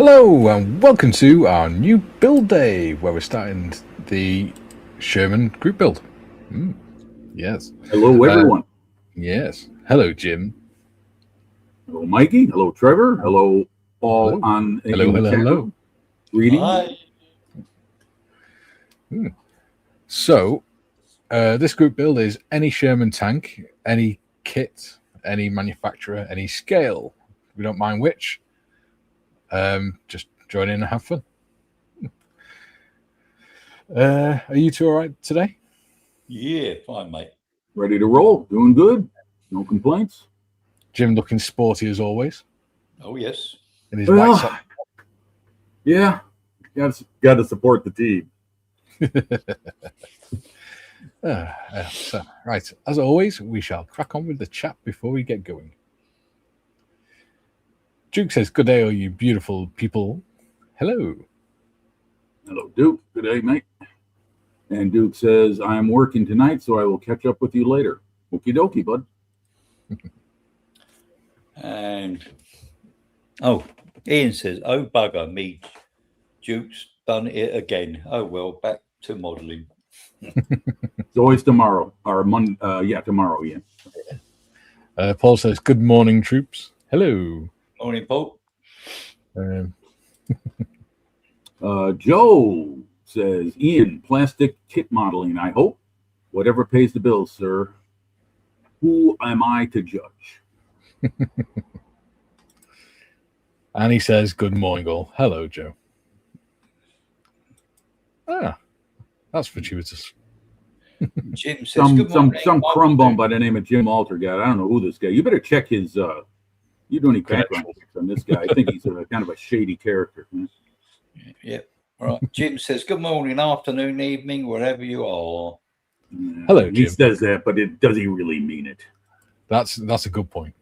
Hello and welcome to our new build day where we're starting the Sherman group build. Yes. Hello, everyone. Yes. Hello, Jim. Hello, Mikey. Hello, Trevor. Hello, all Hello. on Hello, in the hello, chat hello. room. Reading. Hi. So, this group build is any Sherman tank, any kit, any manufacturer, any scale. We don't mind which. Just join in and have fun. Are you two all right today? Yeah, fine, mate. Ready to roll. Doing good. No complaints. Jim looking sporty as always. Oh, yes. In his white sock. Yeah. Got to support the team. Right, as always, we shall crack on with the chat before we get going. Duke says, "Good day, all you beautiful people." Hello. Hello, Duke. Good day, mate. And Duke says, I am working tonight, so I will catch up with you later. Okie dokie, bud. And, Ian says, oh, bugger me. Duke's done it again. Oh, well, back to modelling. It's always tomorrow. Or tomorrow, yeah. Paul says, "Good morning, troops." Hello. Morning, Paul. Joe says, Ian, plastic kit modeling, I hope. Whatever pays the bills, sir. Who am I to judge? And he says, "Good morning, all." Hello, Joe. That's fortuitous. Jim says, good morning. Some crumb bum by the name of Jim Alter guy. I don't know who this guy. You better check his. You do any background checks on this guy? I think he's kind of a shady character. Yep. All right. Jim says, good morning, afternoon, evening, wherever you are. Hello, Jim. He says that, but does he really mean it? That's a good point.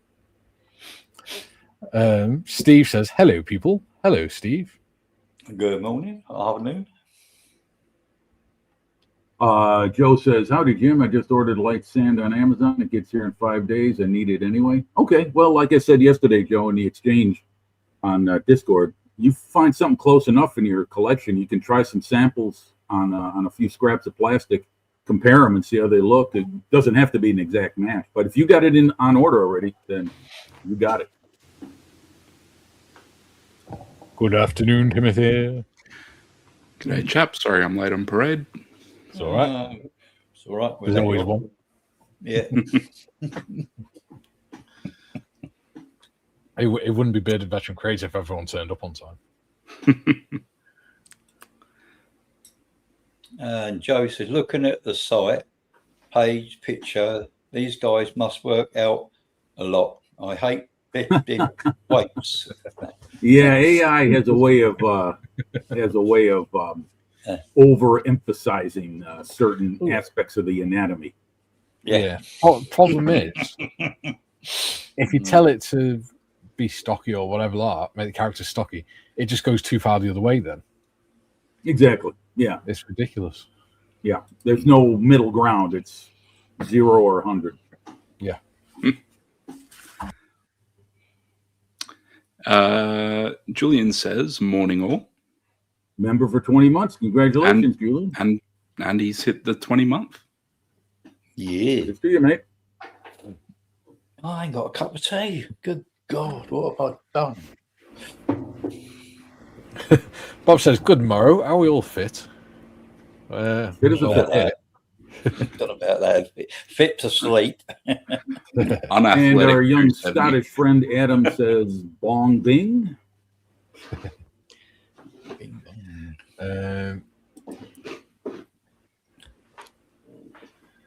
Steve says, "Hello, people." Hello, Steve. Good morning, afternoon. Joe says, howdy, Jim. I just ordered light sand on Amazon. It gets here in 5 days. I need it anyway. Okay. Well, like I said yesterday, Joe, in the exchange on Discord, you find something close enough in your collection, you can try some samples on a few scraps of plastic, compare them and see how they look. It doesn't have to be an exact match, but if you got it on order already, then you got it. Good afternoon, Timothy. G'day, chap. Sorry I'm late on parade. It's all right. It's all right. There's always one. Yeah. It wouldn't be Bearded Veteran Crazy if everyone turned up on time. And Joe says, looking at the site, page, picture, these guys must work out a lot. I hate big weights. Yeah, AI has a way of overemphasizing certain aspects of the anatomy. Yeah. Problem is, if you tell it to be stocky or whatever, make the character stocky, it just goes too far the other way. Then Exactly. Yeah. It's ridiculous. Yeah. There's no middle ground. It's 0 or 100. Yeah. Julian says, morning all. Member for 20 months. Congratulations, Julian. And he's hit the 20 month. Yeah. Good for you, mate. I ain't got a cup of tea. Good God, what have I done? Bob says, "Good morrow. Are we all fit?" Fit as a fit. Don't know about that. Fit to sleep. And our young Scottish friend Adam says, "Bong bing." Bing, bong.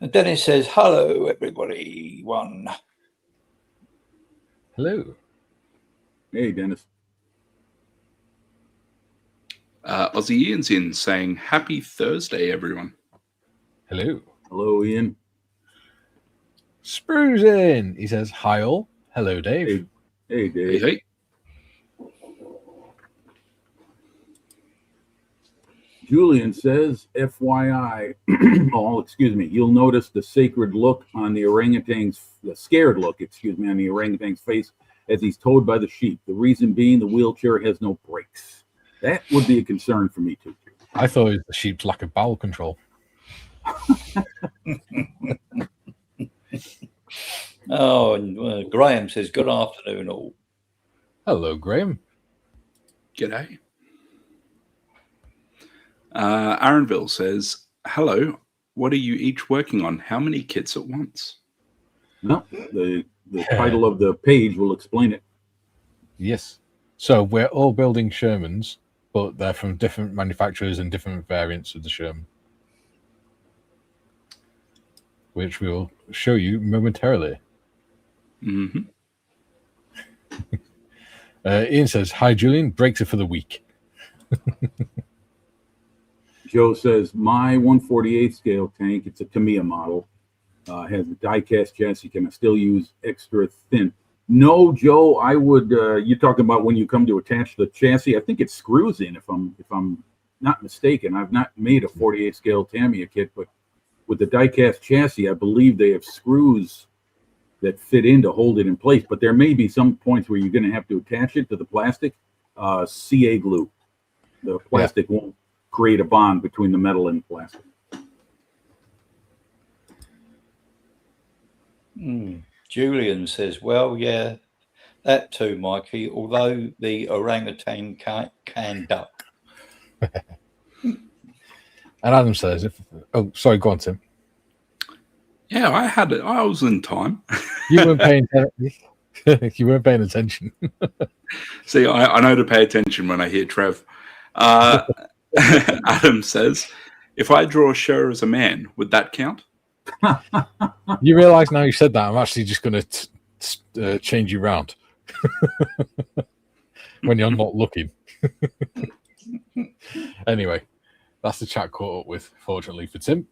And Dennis says, hello, everybody. One. Hello. Hey, Dennis. Aussie Ian's in saying, happy Thursday, everyone. Hello. Hello, Ian. Sprue's in. He says, "Hi all." Hello, Dave. Hey, Dave. Hey. Julian says, FYI, you'll notice the sacred look on the orangutan's, the scared look, on the orangutan's face as he's towed by the sheep. The reason being the wheelchair has no brakes. That would be a concern for me too. I thought it was the sheep's lack of bowel control. Oh, and Graham says, good afternoon, all. Hello, Graham. G'day. Aaronville says, hello, what are you each working on? How many kits at once? No, the title of the page will explain it. Yes. So we're all building Shermans, but they're from different manufacturers and different variants of the Sherman, which we will show you momentarily. Mm-hmm. Ian says, hi, Julian. Breaks are for the weak. Joe says, my 148 scale tank, it's a Tamiya model, has a die-cast chassis. Can I still use extra thin? No, Joe, I would, you're talking about when you come to attach the chassis. I think it screws in, if I'm not mistaken. I've not made a 48 scale Tamiya kit, but with the die-cast chassis, I believe they have screws that fit in to hold it in place. But there may be some points where you're going to have to attach it to the plastic. CA glue. The plastic won't create a bond between the metal and plastic. Julian says, well, yeah, that too, Mikey, although the orangutan can duck. And Adam says, oh, sorry, go on, Tim. Yeah, I had it. I was in time. You weren't paying attention. See, I know to pay attention when I hear Trev. Adam says, if I draw Sher as a man, would that count? You realise now you said that, I'm actually just going to change you round when you're not looking. Anyway, that's the chat caught up with, fortunately for Tim.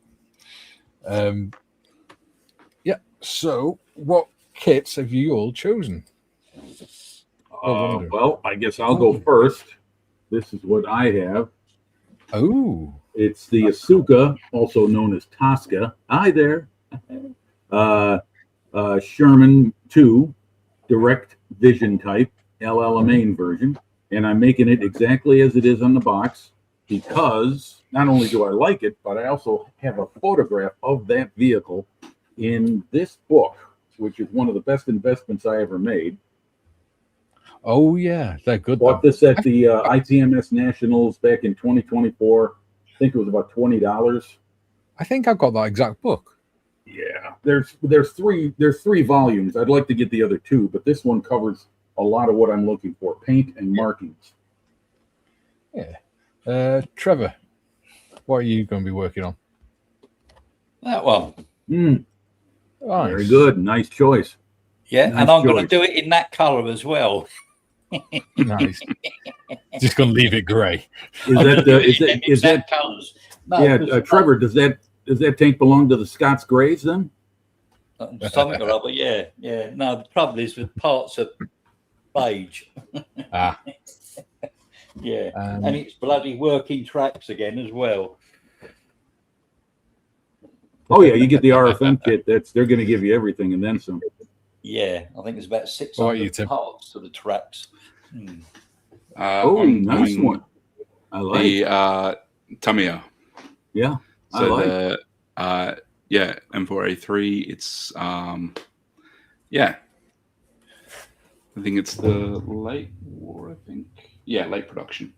Yeah, so what kits have you all chosen? Well, I guess I'll go first. This is what I have. Oh. It's the Asuka, also known as Tosca. Hi there. Sherman 2, direct vision type, LLMA version. And I'm making it exactly as it is on the box because not only do I like it, but I also have a photograph of that vehicle in this book, which is one of the best investments I ever made. Oh, yeah, they're good. Bought this at the ITMS Nationals back in 2024. I think it was about $20. I think I've got that exact book. Yeah, there's three volumes. I'd like to get the other two, but this one covers a lot of what I'm looking for: paint and markings. Yeah, Trevor, what are you going to be working on? That one. Nice. Very good. Nice choice. Yeah, nice and I'm going to choice. do it in that colour as well. Nice. Just going to leave it grey. Is that colours? No, Trevor, does that tank belong to the Scots Greys then? Something or other, yeah. No, the trouble is with parts of beige. Yeah, and it's bloody working tracks again as well. Oh yeah, you get the RFM kit. They're going to give you everything and then some. Yeah, I think there's about 600 parts to the tracks. Nice one. I like the Tamiya. Yeah, so the M4A3. It's yeah, I think it's the late war. I think late production.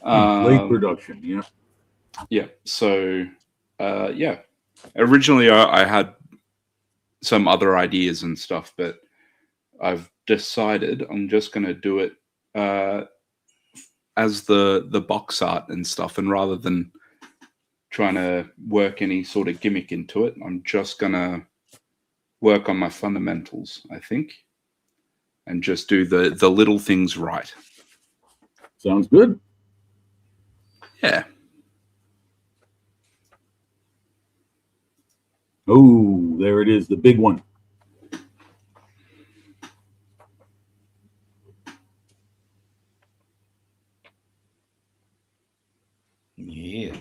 Late production. Yeah. Yeah. So originally I had some other ideas and stuff, but I've decided I'm just going to do it as the box art and stuff, and rather than trying to work any sort of gimmick into it, I'm just going to work on my fundamentals, I think, and just do the little things right. Sounds good. Yeah. Oh, there it is, the big one. Yeah.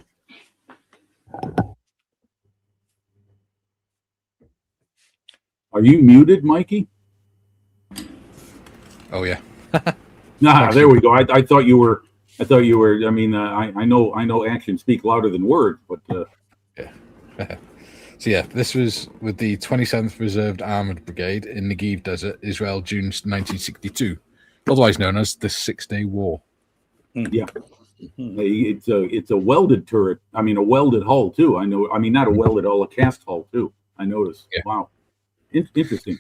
Are you muted, Mikey? Oh yeah. There we go. I thought you were. I mean, I know actions speak louder than words, but yeah. So yeah, this was with the 27th Reserved Armored Brigade in Negev Desert, Israel, June 1962, otherwise known as the 6-Day War. yeah, it's a welded turret. I mean, a welded hull too. I know. I mean, not a welded hull, a cast hull too. I noticed. Yeah. Wow, interesting.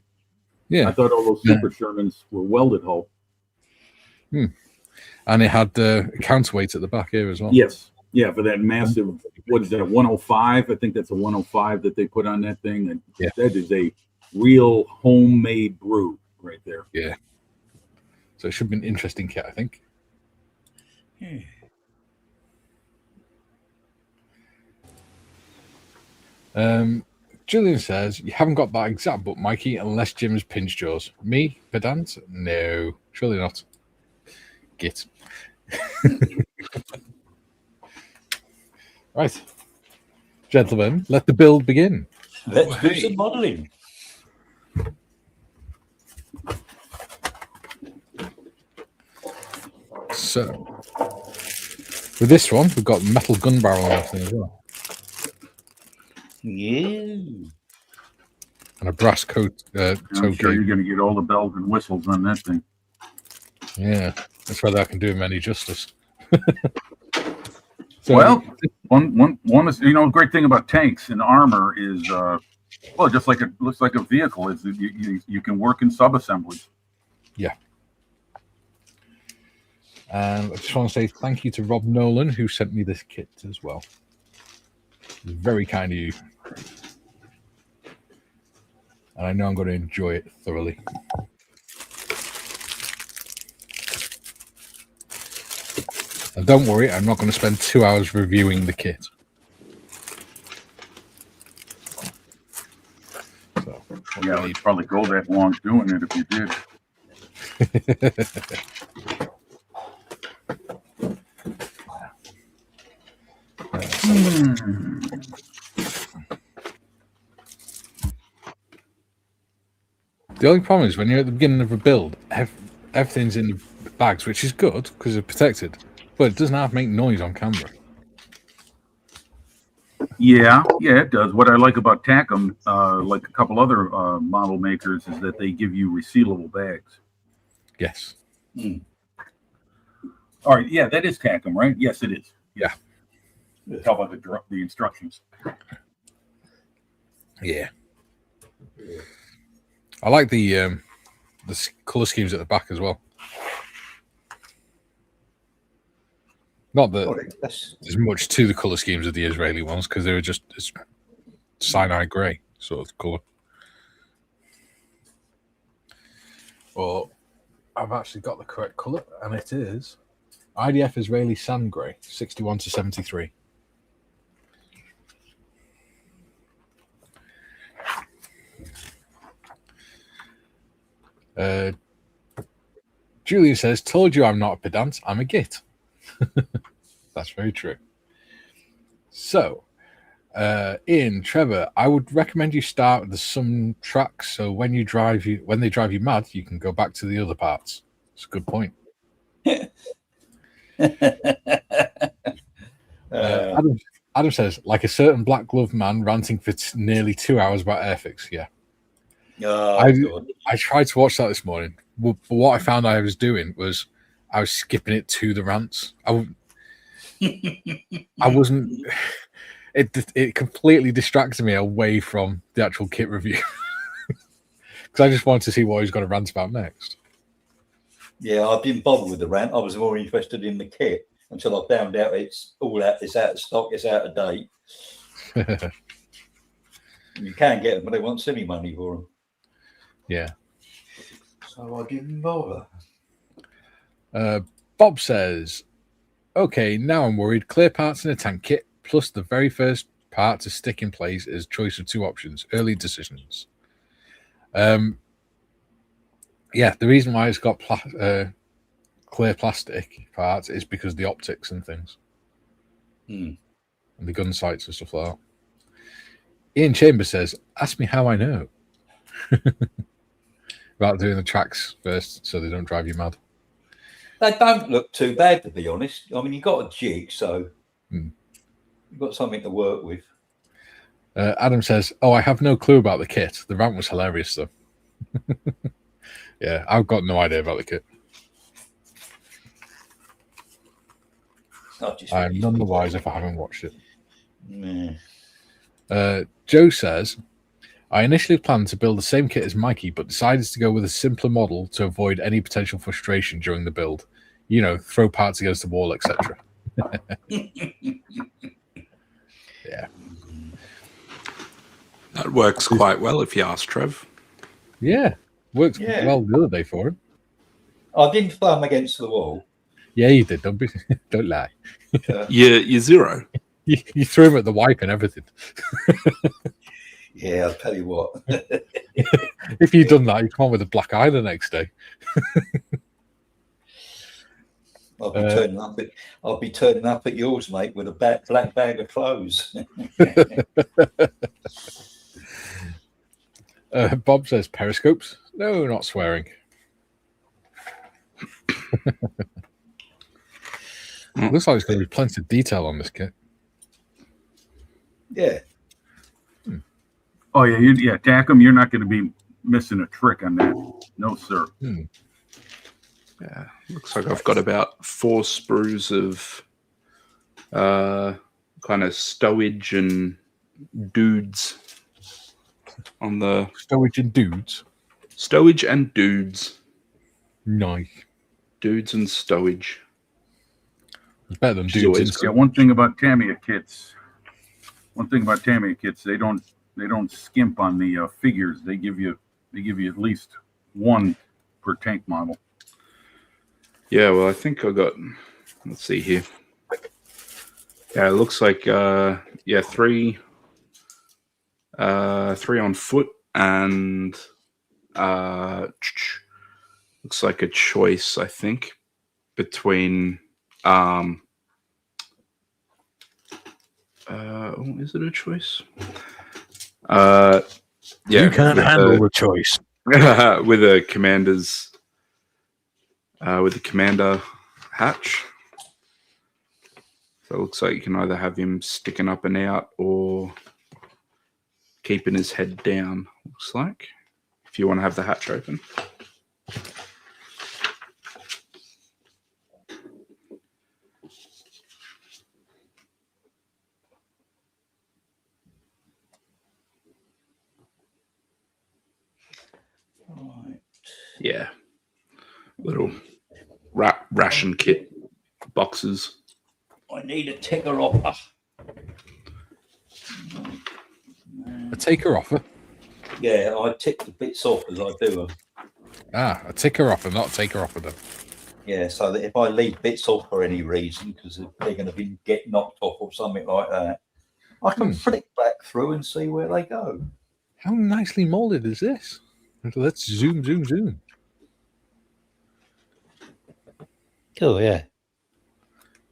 Yeah, I thought all those Super Shermans were welded hull. And it had the counterweight at the back here as well. Yes. Yeah, for that massive, what is that, 105? I think that's a 105 that they put on that thing. And Yeah. that is a real homemade brew right there. Yeah. So it should be an interesting kit, I think. Julian says, you haven't got that exact book, Mikey, unless Jim's pinched yours. Me? Pedant? No, surely not. Git. Right. Gentlemen, let the build begin. Let's do some modelling. So, with this one, we've got metal gun barrel and everything as well. Yeah. And a brass coat. I'm toe sure you're gate. going to get all the bells and whistles on that thing. Yeah, that's whether I can do him any justice. So, Well, one is, the great thing about tanks and armor is, well, just like it looks like a vehicle, is that you can work in sub-assemblies. yeah. And I just want to say thank you to Rob Nolan, who sent me this kit as well. It was very kind of you. And I know I'm going to enjoy it thoroughly. And don't worry, I'm not going to spend 2 hours reviewing the kit. So, Yeah, you'd probably go that long doing it if you did. The only problem is when you're at the beginning of a build, everything's in the bags, which is good because they're protected, but it doesn't have to make noise on camera. Yeah, it does. What I like about Tacom, like a couple other model makers, is that they give you resealable bags. Yes. All right, yeah, that is Tacom, right? Yes, it is. Yeah. Tell by the instructions. Yeah. I like the color schemes at the back as well. Not that there's much to the color schemes of the Israeli ones because they were just cyanide grey sort of color. Well, I've actually got the correct color, and it is IDF Israeli sand grey, 61 to 73. Julian says, told you I'm not a pedant, I'm a git. That's very true. So, Ian, Trevor, I would recommend you start with some tracks so when they drive you mad, you can go back to the other parts. It's a good point. Adam says, like a certain black glove man ranting for nearly 2 hours about Airfix. Yeah. I tried to watch that this morning, but what I found I was doing was I was skipping it to the rants. I wasn't. It completely distracted me away from the actual kit review because I just wanted to see what he was going to rant about next. Yeah, I didn't bother with the rant. I was more interested in the kit until I found out it's out of stock, it's out of date. You can get them, but they won't send me money for them. Yeah. So I didn't bother. Bob says, okay, now I'm worried. Clear parts in a tank kit, plus the very first part to stick in place is choice of two options. Early decisions. Yeah, the reason why it's got clear plastic parts is because of the optics and things. And the gun sights and stuff like that. Ian Chambers says, ask me how I know. about doing the tracks first so they don't drive you mad. They don't look too bad, to be honest. I mean, you've got a jig, so you've got something to work with. Adam says, "Oh, I have no clue about the kit. The rant was hilarious, though." Yeah, I've got no idea about the kit. I'm none the wiser if I haven't watched it. Joe says, I initially planned to build the same kit as Mikey, but decided to go with a simpler model to avoid any potential frustration during the build. You know, throw parts against the wall, etc. Yeah. That works quite well, if you ask Trev. Yeah. Worked well the other day for him. I didn't throw him against the wall. Yeah, you did. Don't lie. You're zero. You threw him at the wipe and everything. Yeah, I'll tell you what. If you'd done that, you'd come on with a black eye the next day. I'll be turning up at yours, mate, with a black bag of clothes. Bob says periscopes. No, not swearing. Looks like there's going to be plenty of detail on this kit. Yeah. Oh yeah, Tackham, you're not going to be missing a trick on that. No, sir. Yeah, looks like I've got about 4 sprues of kind of stowage and dudes on the Stowage and dudes. Stowage and dudes. Nice. Dudes and stowage. It's better than dudes. Yeah, one thing about Tamiya kits, they don't skimp on the figures. They give you at least one per tank model. Yeah, well, I think I got. Let's see here. Yeah, it looks like 3 on foot and looks like a choice, I think, between is it a choice? You can't handle the choice. With a commander's with the commander hatch. So it looks like you can either have him sticking up and out or keeping his head down, looks like, if you want to have the hatch open. Yeah. Little ration kit boxes. I need a ticker offer. A taker offer? Yeah, I tick the bits off as I do them. A ticker offer, not a taker offer, though. Yeah, so that if I leave bits off for any reason, because they're going to get knocked off or something like that, I can flick back through and see where they go. How nicely molded is this? Let's zoom. Oh, yeah.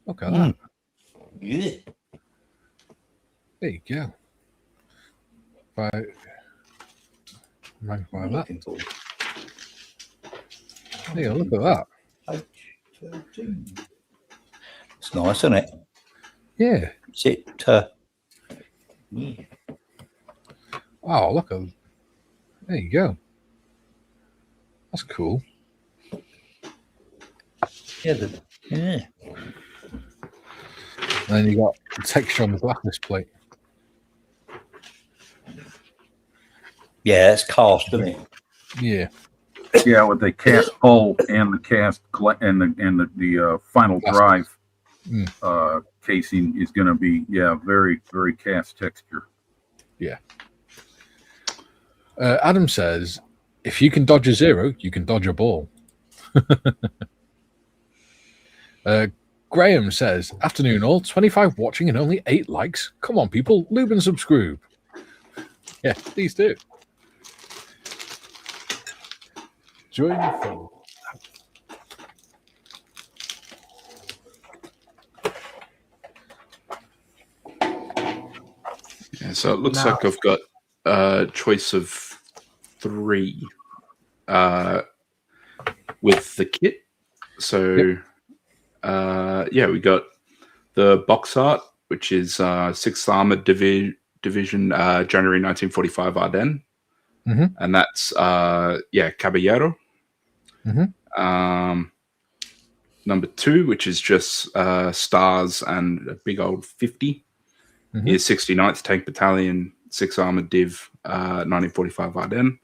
Look at that. Yeah. There you go. Magnify that. Hey, look at that. H13. It's nice, isn't it? Yeah. Is it? Yeah. Wow, look at. There you go. That's cool. Yeah. And then you got the texture on the blackness plate. Yeah, it's cast, isn't it? Yeah. Yeah, with the cast hull and the cast and the final drive casing is going to be very, very cast texture. Yeah. Adam says, if you can dodge a 0, you can dodge a ball. Graham says, afternoon all, 25 watching and only 8 likes. Come on, people, lube and subscribe. Yeah, please do. Join the fun. Yeah, so it looks like I've got a choice of 3 with the kit. So, we got the box art, which is 6th Armored Division, January 1945 Ardennes. And that's, Caballero. Number 2, which is just stars and a big old 50, is 69th Tank Battalion, 6th Armored Div, 1945 Ardennes.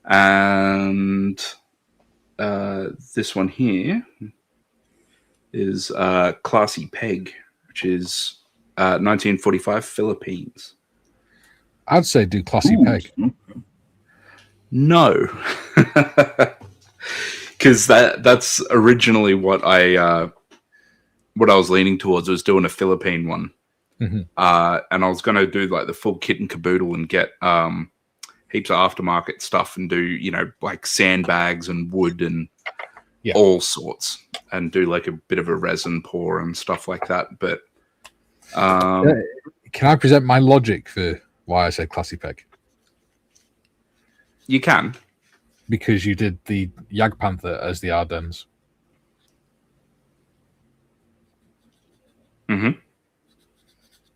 And this one here is Classy Peg, which is 1945 Philippines. I'd say do Classy Peg. No. Because that's originally what I was leaning towards, was doing a Philippine one. And I was going to do like the full kit and caboodle and get heaps of aftermarket stuff and do, like sandbags and wood and all sorts, and do like a bit of a resin pour and stuff like that. But can I present my logic for why I said Classy Peg? You can. Because you did the Jagdpanther as the Ardennes.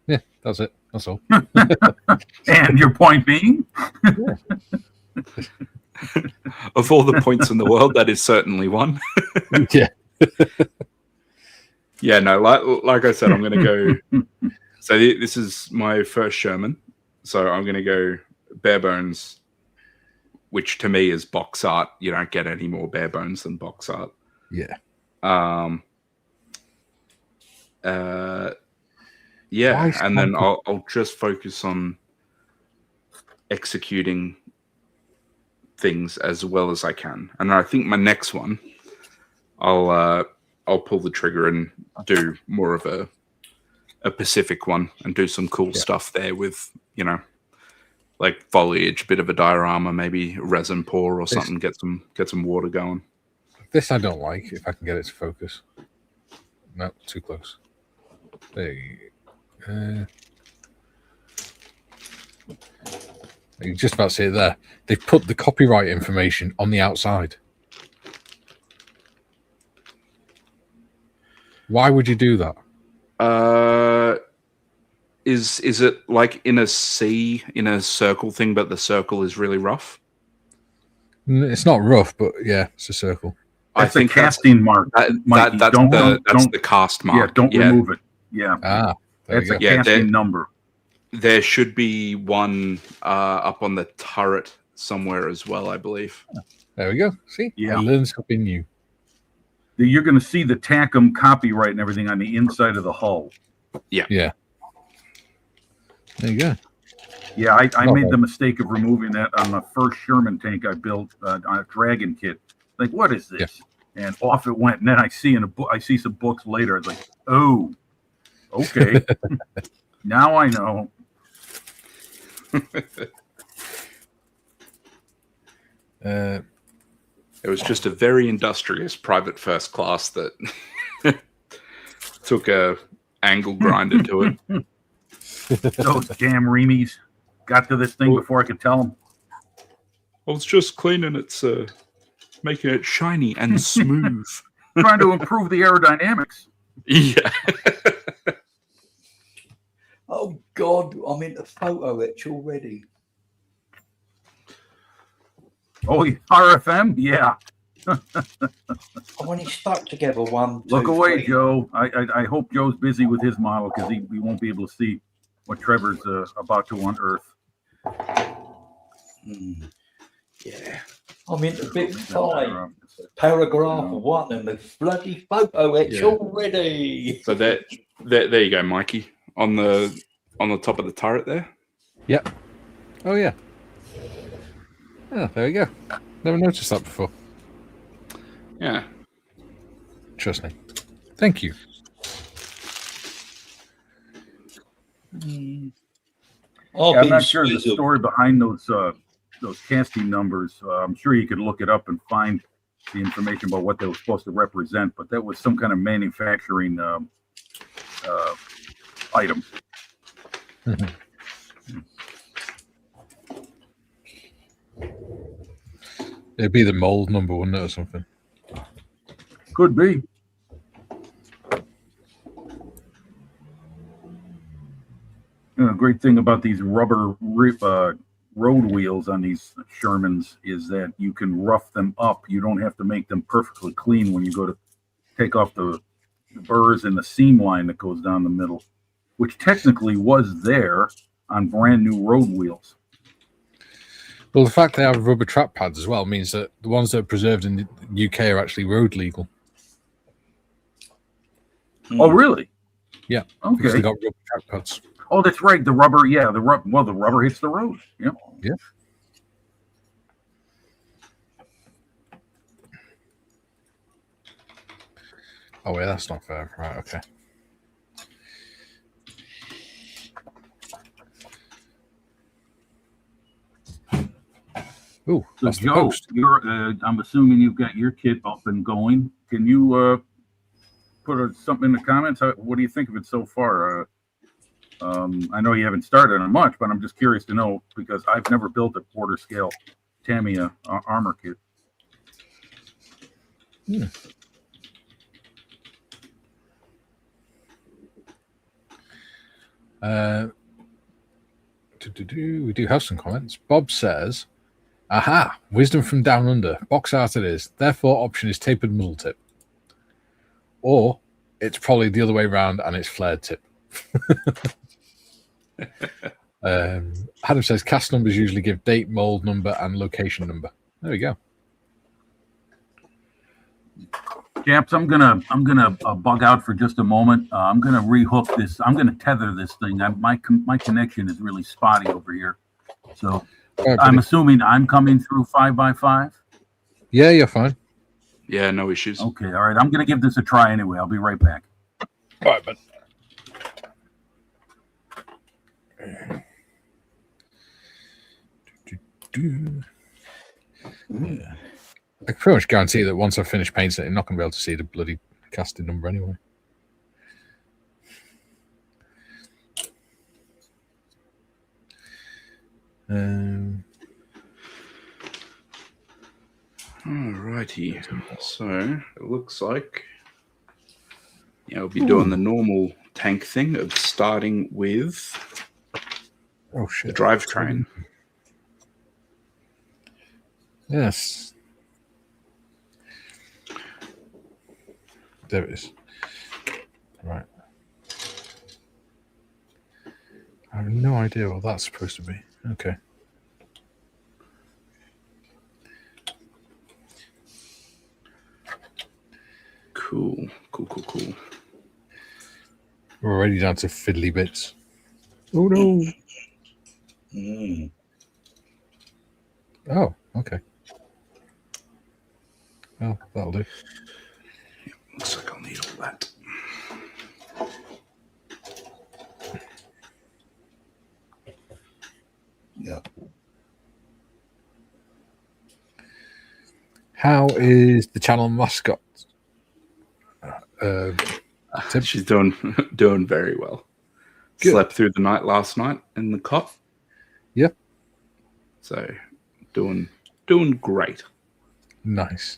Yeah, that's it. That's all. And your point being? Of all the points in the world, that is certainly one. Yeah. Yeah, no, like I said, I'm going to go. So this is my first Sherman. So I'm going to go bare bones, which to me is box art. You don't get any more bare bones than box art. Yeah. And then I'll just focus on executing things as well as I can. And I think my next one, I'll pull the trigger and do more of a Pacific one and do some cool stuff there with, like foliage, bit of a diorama, maybe resin pour or something, get some water going. This I don't like, if I can get it to focus. No, too close. There you go. You're just about to see it there. They've put the copyright information on the outside. Why would you do that? Is it like in a C, in a circle thing, but the circle is really rough? It's not rough, but yeah, it's a circle. I think that's the casting mark. That's the cast mark. Yeah, don't remove it. Yeah. That's a casting number. There should be one up on the turret somewhere as well, I believe. There we go. See? Yeah. I learned something new. You're going to see the TACM copyright and everything on the inside of the hull. Yeah. Yeah. There you go. Yeah, I made the mistake of removing that on the first Sherman tank I built on a Dragon kit. Like, what is this? Yeah. And off it went. And then I see some books later. It's like, oh, okay. Now I know. It was just a very industrious private first class that took a angle grinder to it. Those damn Remies got to this thing before I could tell them. I was just cleaning it, making it shiny and smooth. Trying to improve the aerodynamics. Yeah. Oh, God, I'm into photo etch already. Oh, RFM? Yeah. I want it stuck together. Look away, Joe. I hope Joe's busy with his model because he won't be able to see what Trevor's about to unearth. Yeah. I'm into bit 5. Paragraph 1 and the bloody photo etch already. So there you go, Mikey. On the top of the turret there. Yep. Oh yeah. Oh, there we go. Never noticed that before. Yeah. Trust me. Thank you. I'm not sure the story behind those casting numbers. I'm sure you could look it up and find the information about what they were supposed to represent, but that was some kind of manufacturing item. It'd be the mold number, wouldn't it, or something? Could be. Great thing about these rubber road wheels on these Shermans is that you can rough them up. You don't have to make them perfectly clean when you go to take off the burrs and the seam line that goes down the middle, which technically was there on brand new road wheels. Well, the fact they have rubber track pads as well means that the ones that are preserved in the UK are actually road legal. Oh, really? Yeah. Okay. Because they got rubber track pads. Oh, that's right. The rubber, yeah, the rubber hits the road. Yeah. Yeah. Oh, yeah, that's not fair. Right, okay. Ooh, So that's the Joe, post. I'm assuming you've got your kit up and going. Can you put something in the comments? What do you think of it so far? I know you haven't started on much, but I'm just curious to know because I've never built a quarter scale Tamiya armor kit. We do have some comments. Bob says, aha, wisdom from down under. Box art it is. Therefore, option is tapered muzzle tip. Or it's probably the other way around and it's flared tip. Adam says cast numbers usually give date, mold number, and location number. There we go. Chaps, I'm gonna bug out for just a moment. I'm gonna rehook this. I'm gonna tether this thing. My connection is really spotty over here, so Right, I'm assuming I'm coming through 5x5. Yeah, you're fine. Yeah, no issues. Okay, all right. I'm gonna give this a try anyway. I'll be right back. All right, bud. Yeah. I can pretty much guarantee that once I finish painting it, you're not going to be able to see the bloody casting number anyway. Alrighty. So it looks like we'll be doing the normal tank thing of starting with the drivetrain. Yes. There it is. Right. I have no idea what that's supposed to be. Okay. Cool. We're already down to fiddly bits. Oh no. Oh, okay. Well, that'll do. Looks like I'll need all that. Yeah. How is the channel mascot? She's doing very well. Good. Slept through the night last night in the cot. Yep. So doing great. Nice.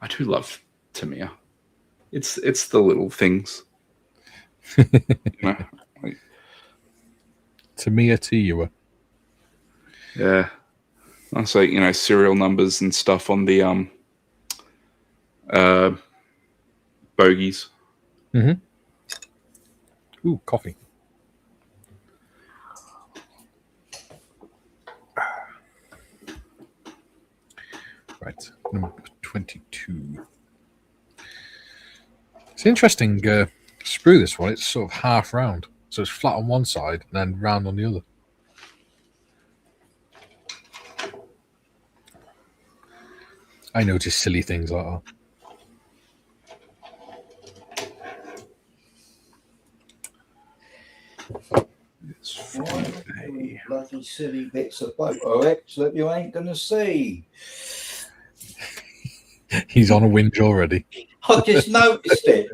I do love Tamiya. It's the little things. Tamiya to you. Yeah. I say, serial numbers and stuff on the bogies. Mm-hmm. Ooh, coffee. Right, number 22. It's interesting sprue, this one. It's sort of half round. So it's flat on one side and then round on the other. I notice silly things like that. It's Friday. Bloody silly bits of photo X that you ain't gonna see. He's on a whinge already. I just noticed it.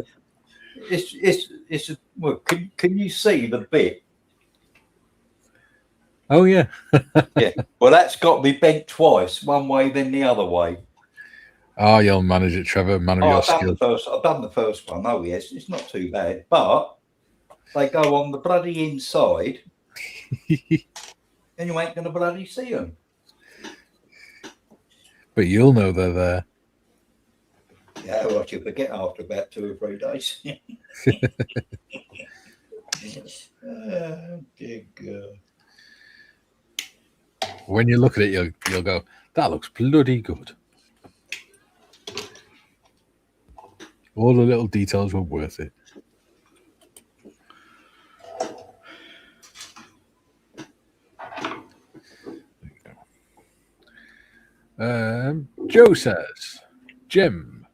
It's well, can you see the bit? Oh yeah. Yeah. Well, that's got to be bent twice, one way then the other way. Oh, you'll manage it, Trevor. Man of your skills. I've done the first one. Oh yes, it's not too bad, but they go on the bloody inside, and you ain't gonna bloody see them. But you'll know they're there. Yeah, well, you forget after about 2 or 3 days. Oh, dear God. When you look at it, you'll go, that looks bloody good. All the little details were worth it. Joe says, Jim,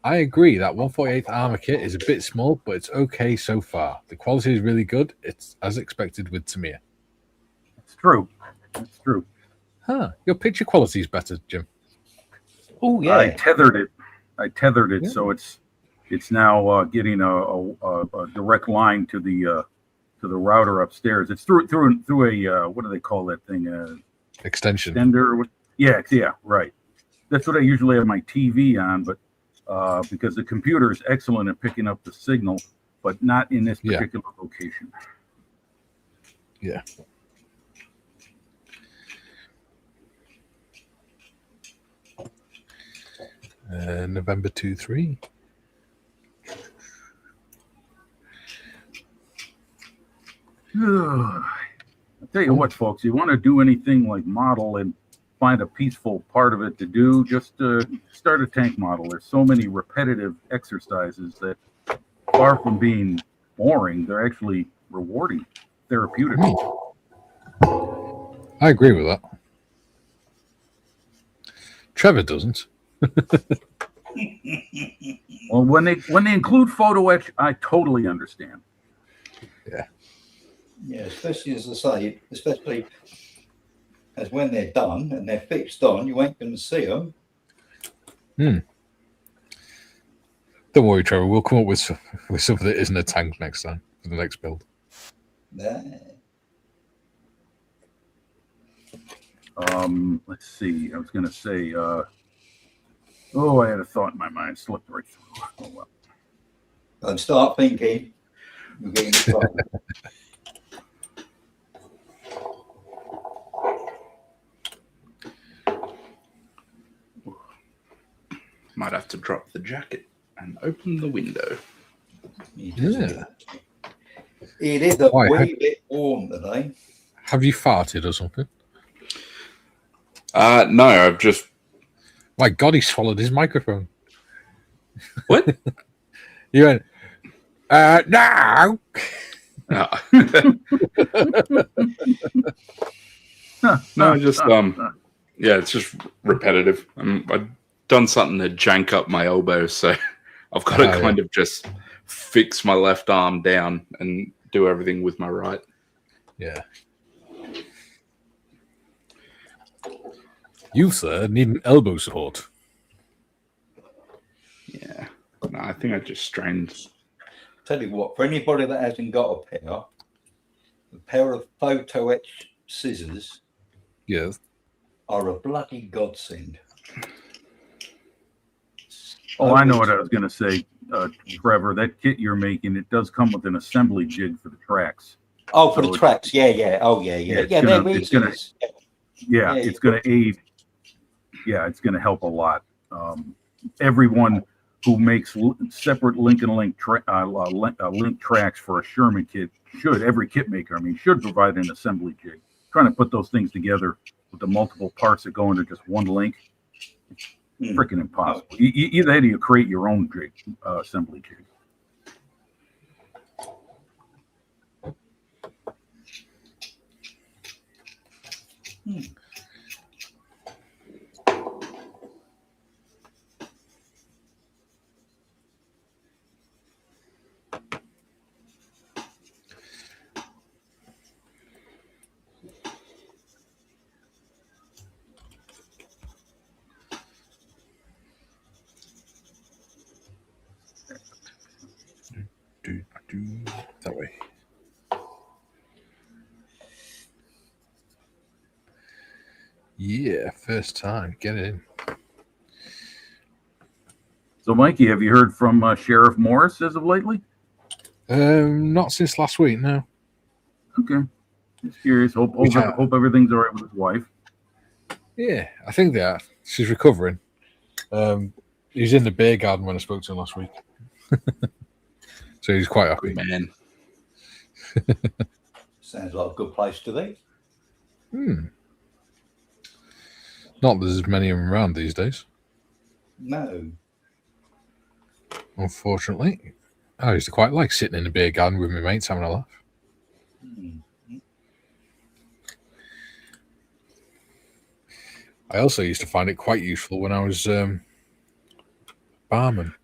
I agree that 148th armor kit is a bit small, but it's okay so far. The quality is really good. It's as expected with Tamiya. It's true. It's true. Huh. Your picture quality is better, Jim. Oh yeah. I tethered it, Yeah. so it's now getting a direct line to the router upstairs. It's through a what do they call that thing? Extension. Extender. Yeah, right. That's what I usually have my TV on, but because the computer is excellent at picking up the signal, but not in this particular location. Yeah. November 2-3. I'll tell you what, folks, you want to do anything like model and find a peaceful part of it to do, just start a tank model. There's so many repetitive exercises that, far from being boring, they're actually rewarding, therapeutic. I agree with that. Trevor doesn't. Well, when they include photo etch, I totally understand. Yeah, especially as I say, especially as when they're done and they're fixed on, you ain't going to see them. Don't worry, Trevor. We'll come up with something that isn't a tank next time for the next build. Let's see. I was going to say, I had a thought in my mind, slipped right through. Oh, well. And start thinking. You're getting in trouble. Might have to drop the jacket and open the window. Yeah. It is a wee bit warm today. Have you farted or something? No, I've just... My God, he swallowed his microphone. What? You went, no! No, just, it's just repetitive. I've done something to jank up my elbow, so I've got to kind of just fix my left arm down and do everything with my right. Yeah. You, sir, need an elbow support. Yeah. No, I think I just strained. Tell you what, for anybody that hasn't got a pair of photo etch scissors are a bloody godsend. Oh, I know what I was going to say, Trevor. That kit you're making, it does come with an assembly jig for the tracks. Oh, for the tracks, yeah. Oh, yeah. It's going to aid. Yeah, it's going to help a lot. Everyone who makes separate link tracks for a Sherman kit every kit maker, should provide an assembly jig. Trying to put those things together with the multiple parts that go into just one link, freaking impossible. Either how do you create your own jig, assembly jig? That way. Yeah, first time. Get in. So, Mikey, have you heard from Sheriff Morris as of lately? Not since last week, no. Okay. Just curious. Hope everything's all right with his wife. Yeah, I think they are. She's recovering. He was in the beer garden when I spoke to him last week. So he's quite happy. Man. Sounds like a good place to be. Not that there's many of them around these days. No. Unfortunately. I used to quite like sitting in the beer garden with my mates having a laugh. I also used to find it quite useful when I was barman.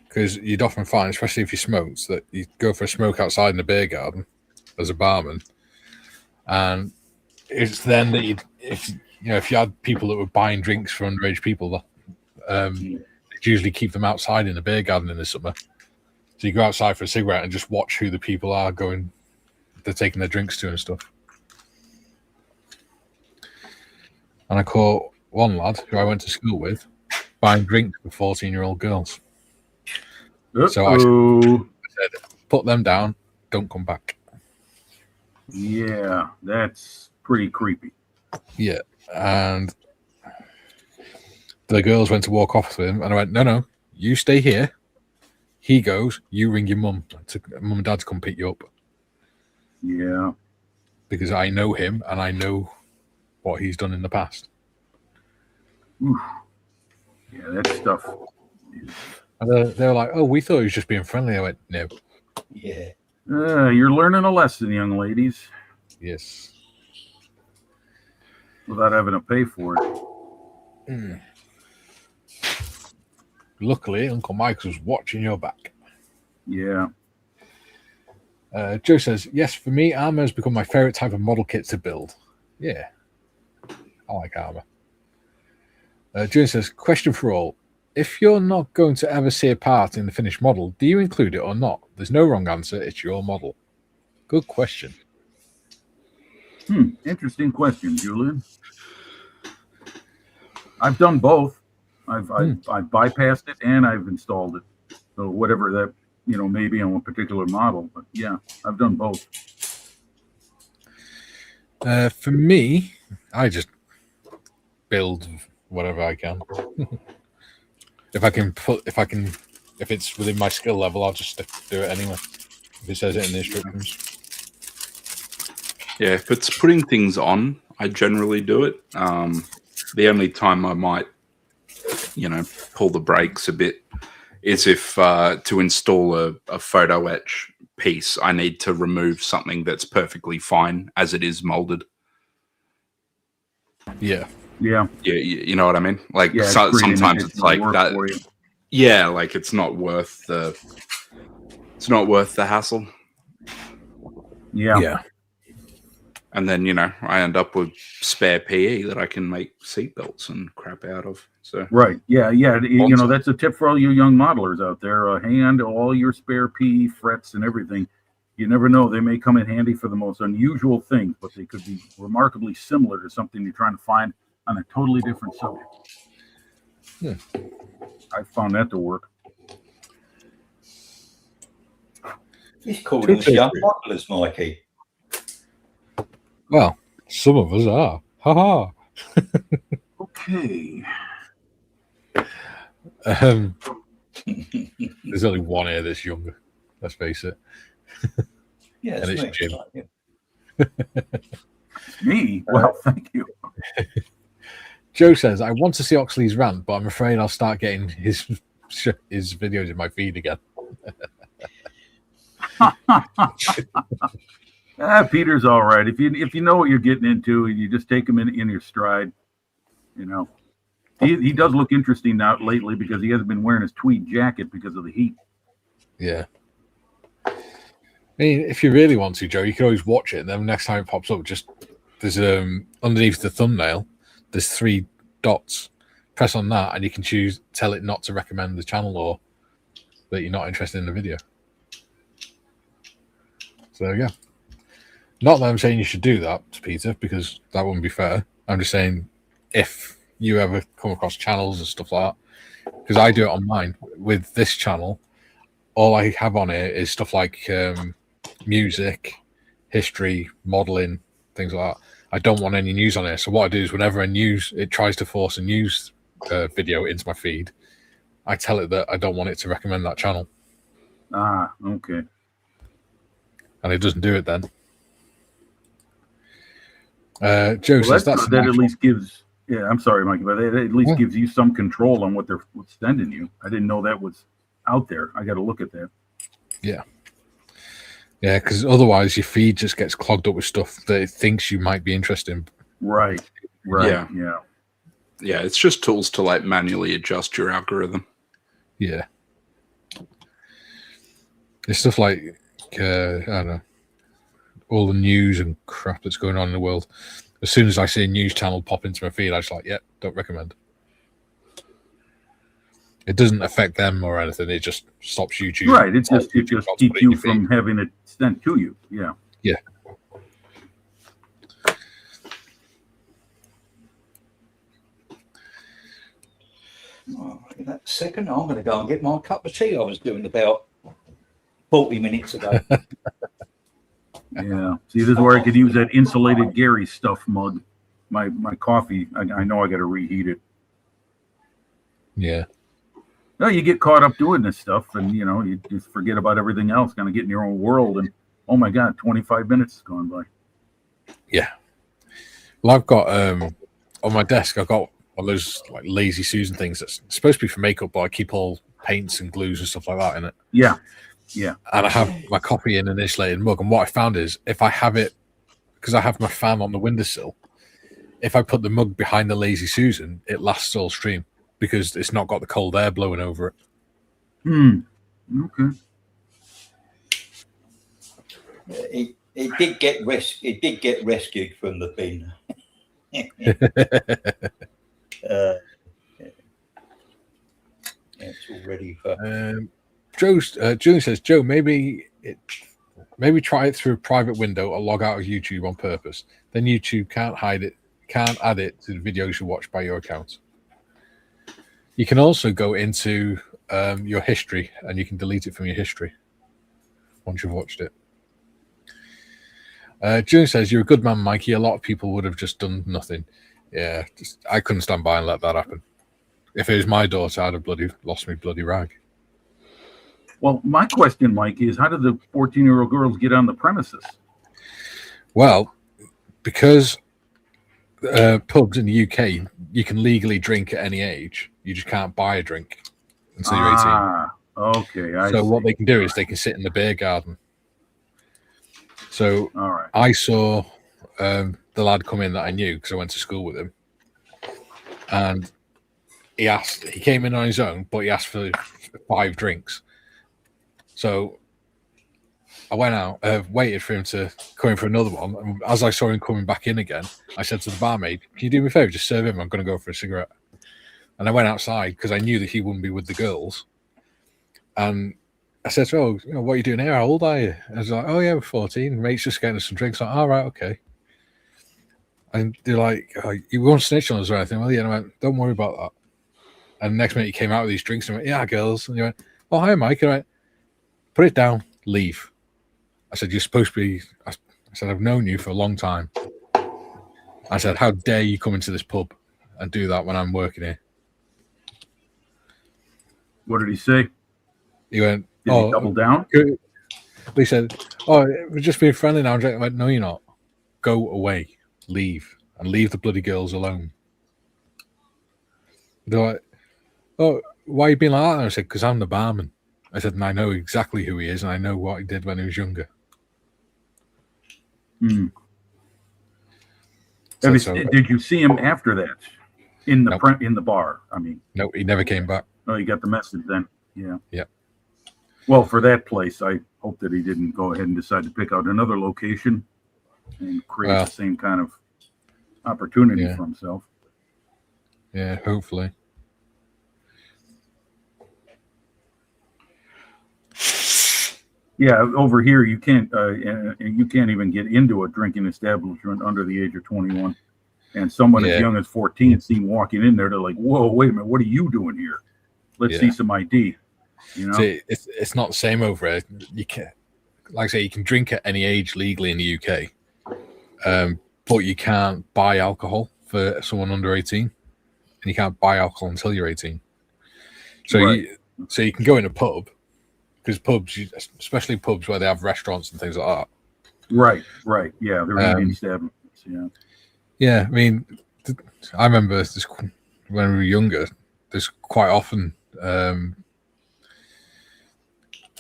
Because you'd often find, especially if you smoked, that you'd go for a smoke outside in the beer garden as a barman. And it's then that if you had people that were buying drinks for underage people, they'd usually keep them outside in the beer garden in the summer. So you go outside for a cigarette and just watch who the people are they're taking their drinks to and stuff. And I caught one lad who I went to school with buying drinks for 14-year-old girls. So I said, put them down, don't come back. Yeah, that's pretty creepy. Yeah, and the girls went to walk off with him, and I went, no, you stay here. He goes, you ring your mum and dad to come pick you up. Yeah. Because I know him, and I know what he's done in the past. Oof. Yeah, that stuff. And they were like, oh, we thought he was just being friendly. I went, no. Yeah. You're learning a lesson, young ladies. Yes. Without having to pay for it. Luckily, Uncle Mike was watching your back. Yeah. Joe says, yes, for me, armor has become my favorite type of model kit to build. Yeah. I like armor. Joe says, question for all. If you're not going to ever see a part in the finished model, do you include it or not? There's no wrong answer. It's your model. Good question. Interesting question, Julian. I've done both. I've bypassed it and I've installed it. So whatever that, maybe on a particular model. But yeah, I've done both. For me, I just build whatever I can. If it's within my skill level, I'll just do it anyway. If it says it in the instructions. Yeah, if it's putting things on, I generally do it. The only time I might, pull the brakes a bit is if to install a photo etch piece, I need to remove something that's perfectly fine as it is molded. Yeah. Yeah, you know what I mean? Like sometimes it's like that. Yeah, like it's not worth the hassle. Yeah. And then I end up with spare PE that I can make seatbelts and crap out of. So right, yeah. That's a tip for all you young modelers out there. Hand all your spare PE frets and everything. You never know; they may come in handy for the most unusual things, but they could be remarkably similar to something you're trying to find on a totally different subject. Yeah. I found that to work. He's calling us young modelers, Mikey. Well, some of us are. Ha ha. Okay. There's only one here that's younger. Let's face it. Yeah, and it's Jim. Me? Well, thank you. Joe says, I want to see Oxley's rant, but I'm afraid I'll start getting his videos in my feed again. Peter's all right. If you know what you're getting into, you just take him in your stride. He does look interesting now lately because he hasn't been wearing his tweed jacket because of the heat. Yeah. I mean, if you really want to, Joe, you can always watch it, and then next time it pops up, there's underneath the thumbnail, there's 3 dots. Press on that, and you can tell it not to recommend the channel or that you're not interested in the video. So there you go. Not that I'm saying you should do that to Peter, because that wouldn't be fair. I'm just saying, if you ever come across channels and stuff like that, because I do it on mine with this channel, all I have on it is stuff like music, history, modeling, things like that. I don't want any news on it. So what I do is whenever it tries to force a news video into my feed, I tell it that I don't want it to recommend that channel. Ah, okay. And it doesn't do it then. Joe says that at least gives. Yeah, I'm sorry, Mike, but it at least gives you some control on what they're sending you. I didn't know that was out there. I got to look at that. Yeah. Yeah, because otherwise your feed just gets clogged up with stuff that it thinks you might be interested in. Right. Yeah. It's just tools to like manually adjust your algorithm. Yeah. It's stuff like, I don't know, all the news and crap that's going on in the world. As soon as I see a news channel pop into my feed, I just like, don't recommend. It doesn't affect them or anything. It just stops YouTube. Right. It just keeps you from having it sent to you. Yeah. Yeah. Oh, in that second, I'm going to go and get my cup of tea I was doing about 40 minutes ago. Yeah. See, this is where I could use that insulated Gary stuff mug. My coffee, I know I got to reheat it. Yeah. No, you get caught up doing this stuff, and you just forget about everything else, kind of get in your own world, and oh my God, 25 minutes has gone by. Yeah. Well, I've got on my desk, I've got one of those like Lazy Susan things that's supposed to be for makeup, but I keep all paints and glues and stuff like that in it. Yeah. And I have my coffee in an insulated mug, and what I found is if I have it, because I have my fan on the windowsill, if I put the mug behind the Lazy Susan, it lasts all stream, because it's not got the cold air blowing over it. Okay. It did get rescued from the bin. It's all ready for. Julie says, Joe, maybe try it through a private window or log out of YouTube on purpose. Then YouTube can't add it to the videos you watch by your account. You can also go into your history and you can delete it from your history once you've watched it. June says, you're a good man, Mikey. A lot of people would have just done nothing. Yeah, I couldn't stand by and let that happen. If it was my daughter, I'd have lost me bloody rag. Well, my question, Mikey, is how did the 14-year-old girls get on the premises? Well, because pubs in the UK, you can legally drink at any age. You just can't buy a drink until you're 18. Okay. So what they can do is they can sit in the beer garden. So all right. I saw the lad come in that I knew because I went to school with him. And he came in on his own, but he asked for 5 drinks. So I went out, waited for him to come in for another one. And as I saw him coming back in again, I said to the barmaid, can you do me a favor? Just serve him. I'm going to go for a cigarette. And I went outside because I knew that he wouldn't be with the girls. And I said to her, what are you doing here? How old are you? I was like, oh, yeah, we're 14. Mate's just getting us some drinks. I'm like, all right, okay. And they're like, you won't snitch on us or anything? Well, yeah. And I went, don't worry about that. And the next minute he came out with these drinks and I went, yeah, girls. And he went, oh, hi, Mike. And I went, put it down, leave. I said, you're supposed to be, I said, I've known you for a long time. I said, how dare you come into this pub and do that when I'm working here? What did he say? He went, did he double down? He said, we're just being friendly now. I went, no, you're not. Go away, leave, and leave the bloody girls alone. They're like, oh, why are you being like that? And I said, because I'm the barman. I said, and I know exactly who he is, and I know what he did when he was younger. Did you see him after that in the bar? I mean, no, he never came back. Oh, you got the message then. Yeah. Well, for that place, I hope that he didn't go ahead and decide to pick out another location and create the same kind of opportunity for himself. Yeah, hopefully. Yeah, over here you can't even get into a drinking establishment under the age of 21. and someone as young as 14 seen walking in there, they're like, "Whoa, wait a minute, what are you doing here? Let's see some ID." You know, see, it's not the same over here. You can, like I say, you can drink at any age legally in the UK, but you can't buy alcohol for someone under 18, and you can't buy alcohol until you're 18. So you can go in a pub, because pubs, especially pubs where they have restaurants and things like that. Right. Yeah, they're Indian establishments. Yeah. Yeah, I mean, I remember this when we were younger. There's quite often,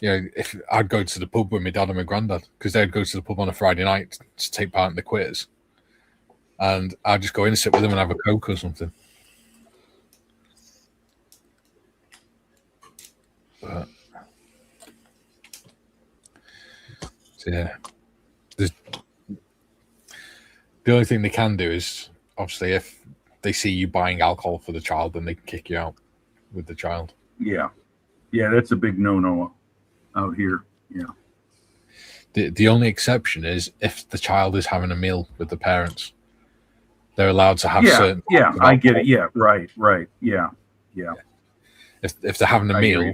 if I'd go to the pub with my dad and my granddad, because they'd go to the pub on a Friday night to take part in the quiz, and I'd just go in and sit with them and have a Coke or something. But, so yeah, the only thing they can do is, obviously, if they see you buying alcohol for the child, then they can kick you out with the child. Yeah, that's a big no-no out here. Yeah. The only exception is if the child is having a meal with the parents, they're allowed to have certain. Yeah, I get it. Yeah, right. Yeah. If they're having a meal,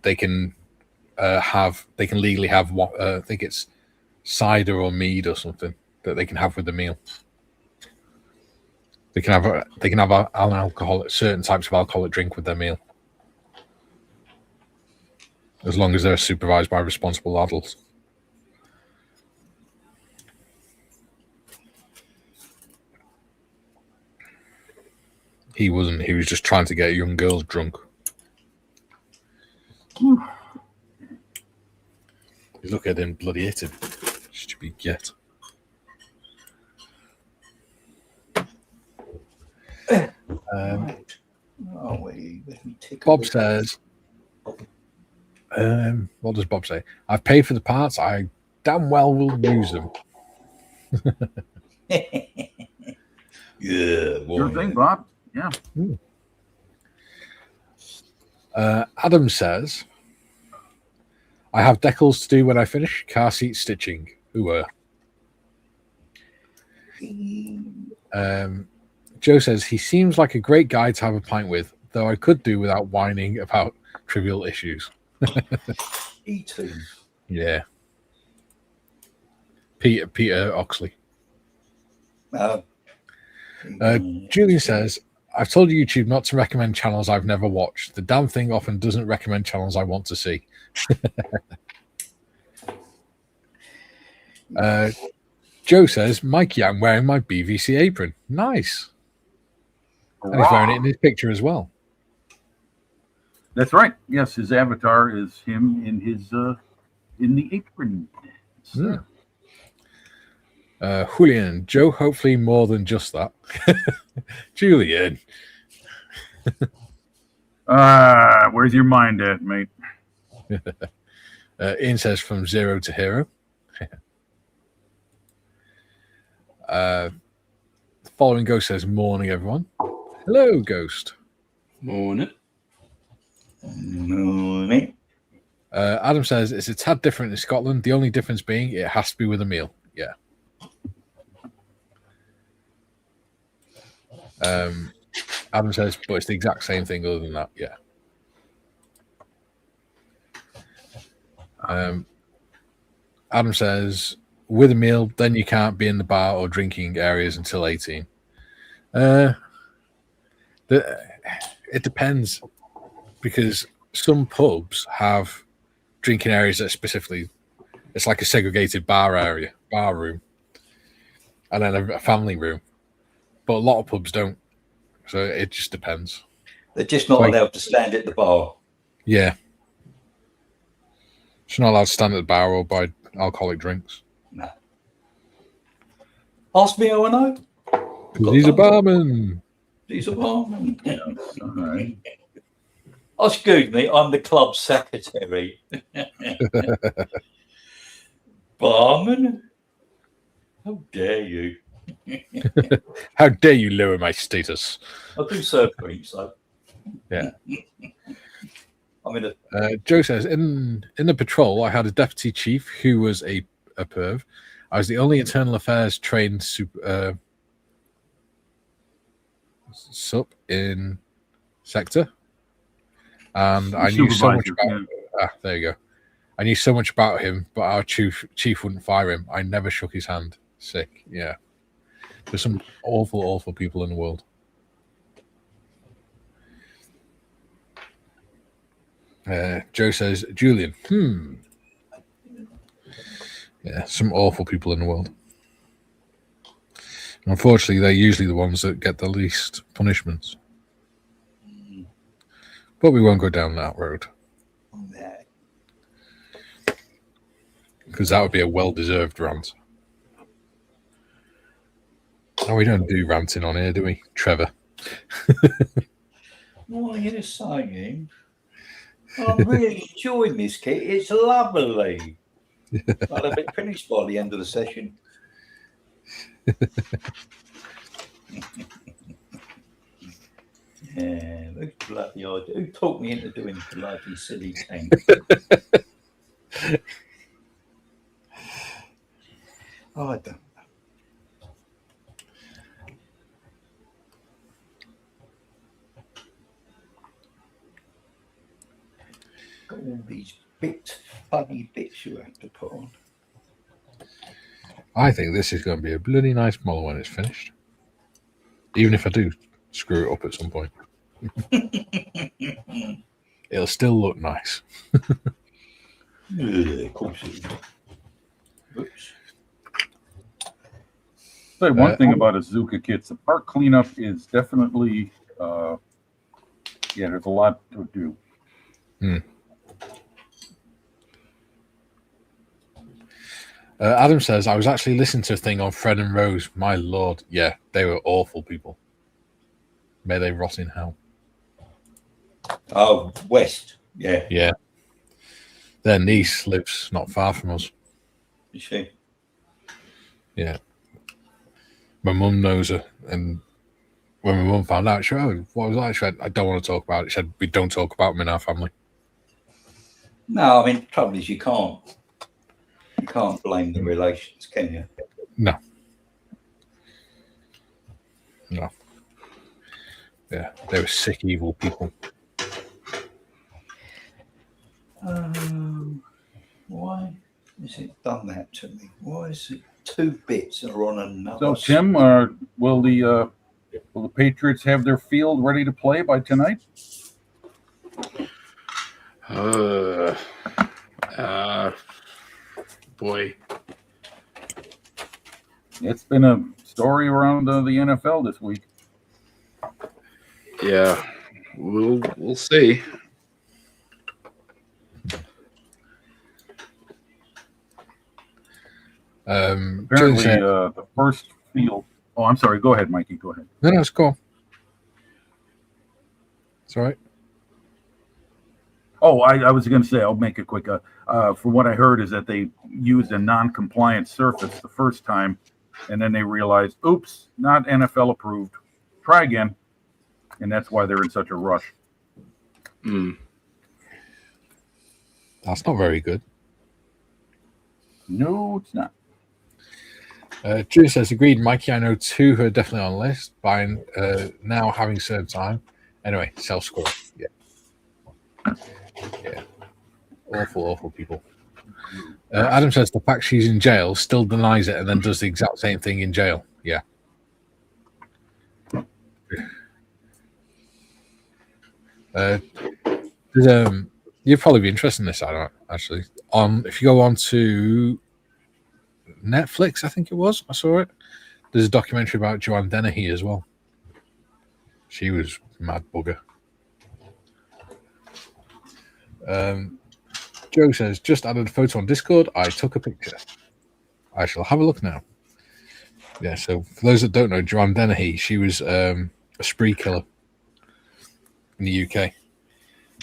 they can legally have what I think it's cider or mead or something that they can have with the meal. They can have certain types of alcoholic drink with their meal, as long as they're supervised by responsible adults. He wasn't. He was just trying to get young girls drunk. You look at him, bloody hit him. Stupid get. Bob says, what does Bob say? I've paid for the parts. I damn well will use them. Yeah. Sure thing, Bob. Yeah. Adam says, I have decals to do when I finish car seat stitching. Joe says, he seems like a great guy to have a pint with, though I could do without whining about trivial issues. Eating. Yeah. Peter Oxley. Julian says, I've told YouTube not to recommend channels I've never watched. The damn thing often doesn't recommend channels I want to see. Joe says, Mikey, I'm wearing my BVC apron. Nice. And he's wearing it in his picture as well. That's right. Yes, his avatar is him in his in the apron. Julian, Joe, hopefully more than just that. Julian. Where's your mind at, mate? Ian says, from zero to hero. The following Ghost says, morning, everyone. Hello, Ghost. Morning. Morning. Adam says, it's a tad different in Scotland. The only difference being it has to be with a meal. Yeah. Adam says, but it's the exact same thing other than that. Yeah. Adam says, with a meal, then you can't be in the bar or drinking areas until 18. It depends, because some pubs have drinking areas that specifically, it's like a segregated bar room, and then a family room. But a lot of pubs don't, so it just depends. They're just not allowed to stand at the bar. Yeah. She's not allowed to stand at the bar or buy alcoholic drinks. No. Ask me how I know. He's a barman. He's a barman. Yeah. All right. Oh, excuse me, I'm the club secretary. Barman? How dare you? How dare you lower my status? I do serve drinks, though. Yeah. I'm in Joe says, in the patrol, I had a deputy chief who was a perv. I was the only internal affairs trained sup in sector, and I knew so much about. There you go. I knew so much about him, but our chief wouldn't fire him. I never shook his hand. Sick, yeah. There's some awful people in the world. Joe says, Julian. Yeah, some awful people in the world. Unfortunately, they're usually the ones that get the least punishments. But we won't go down that road. Because that would be a well-deserved rant. Oh, we don't do ranting on here, do we, Trevor? What are you saying? I'm really enjoying this kit. It's lovely. I'll have it finished by the end of the session. Yeah, who's bloody idea? Who talked me into doing bloody silly tank? Oh, I don't. Got all these funny bits you have to put on. I think this is going to be a bloody nice model when it's finished. Even if I do screw it up at some point. It'll still look nice. Yeah, of course it will. Oops. Say one thing about Azuka kits, the part cleanup is definitely, there's a lot to do. Adam says, I was actually listening to a thing on Fred and Rose. My lord, yeah, they were awful people. May they rot in hell. Oh, West, yeah. Yeah. Their niece lives not far from us. Is she? Yeah. My mum knows her, and when my mum found out, she said, oh, what was that? She said, I don't want to talk about it. She said, we don't talk about them in our family. No, I mean, the trouble is you can't blame the relations, can you? No. Yeah, they were sick, evil people. Why has it done that to me? Why is it 2 bits are on another? So, Tim, will the Patriots have their field ready to play by tonight? Boy. It's been a story around the NFL this week. Yeah, we'll see. Apparently, the first field. Oh, I'm sorry. Go ahead, Mikey. Go ahead. No, it's cool. It's all right. Oh, I was going to say, I'll make it quick. From what I heard is that they used a non-compliant surface the first time, and then they realized, oops, not NFL approved. Try again. And that's why they're in such a rush. That's not very good. No, it's not. Drew says, agreed, Mikey. I know 2 who are definitely on the list. By now having served time. Anyway, self-score. Yeah. Awful people. Adam says the fact she's in jail still denies it and then does the exact same thing in jail. Yeah. You'd probably be interested in this, I don't actually. If you go on to Netflix, I think it was, I saw it. There's a documentary about Joanne Dennehy as well. She was mad bugger. Joe says, just added a photo on Discord. I took a picture. I shall have a look now. Yeah, so for those that don't know, Joanne Dennehy, she was a spree killer in the UK,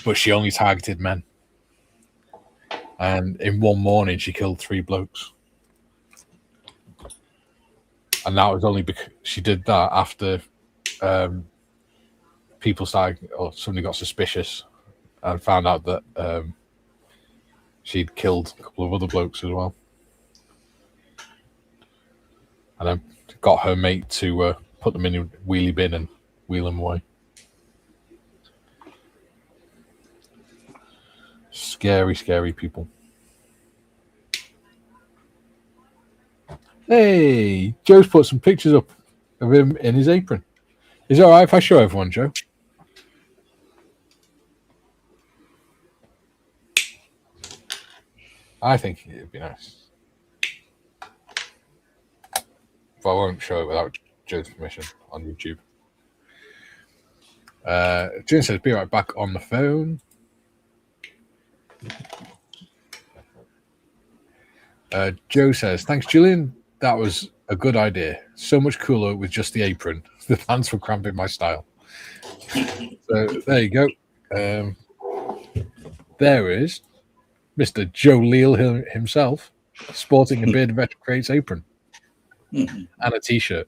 but she only targeted men. And in one morning, she killed 3 blokes. And that was only because she did that after people started, or somebody got suspicious and found out that she'd killed a couple of other blokes as well. And then got her mate to put them in a wheelie bin and wheel them away. Scary, scary people. Hey, Joe's put some pictures up of him in his apron. Is it all right if I show everyone, Joe? I think it'd be nice. But I won't show it without Joe's permission on YouTube. June says, be right back on the phone. Joe says, thanks, Julian. That was a good idea. So much cooler with just the apron. The pants were cramping my style. So there you go. There is Mr. Joe Leal himself sporting a Bearded Veteran Crates apron and a t-shirt.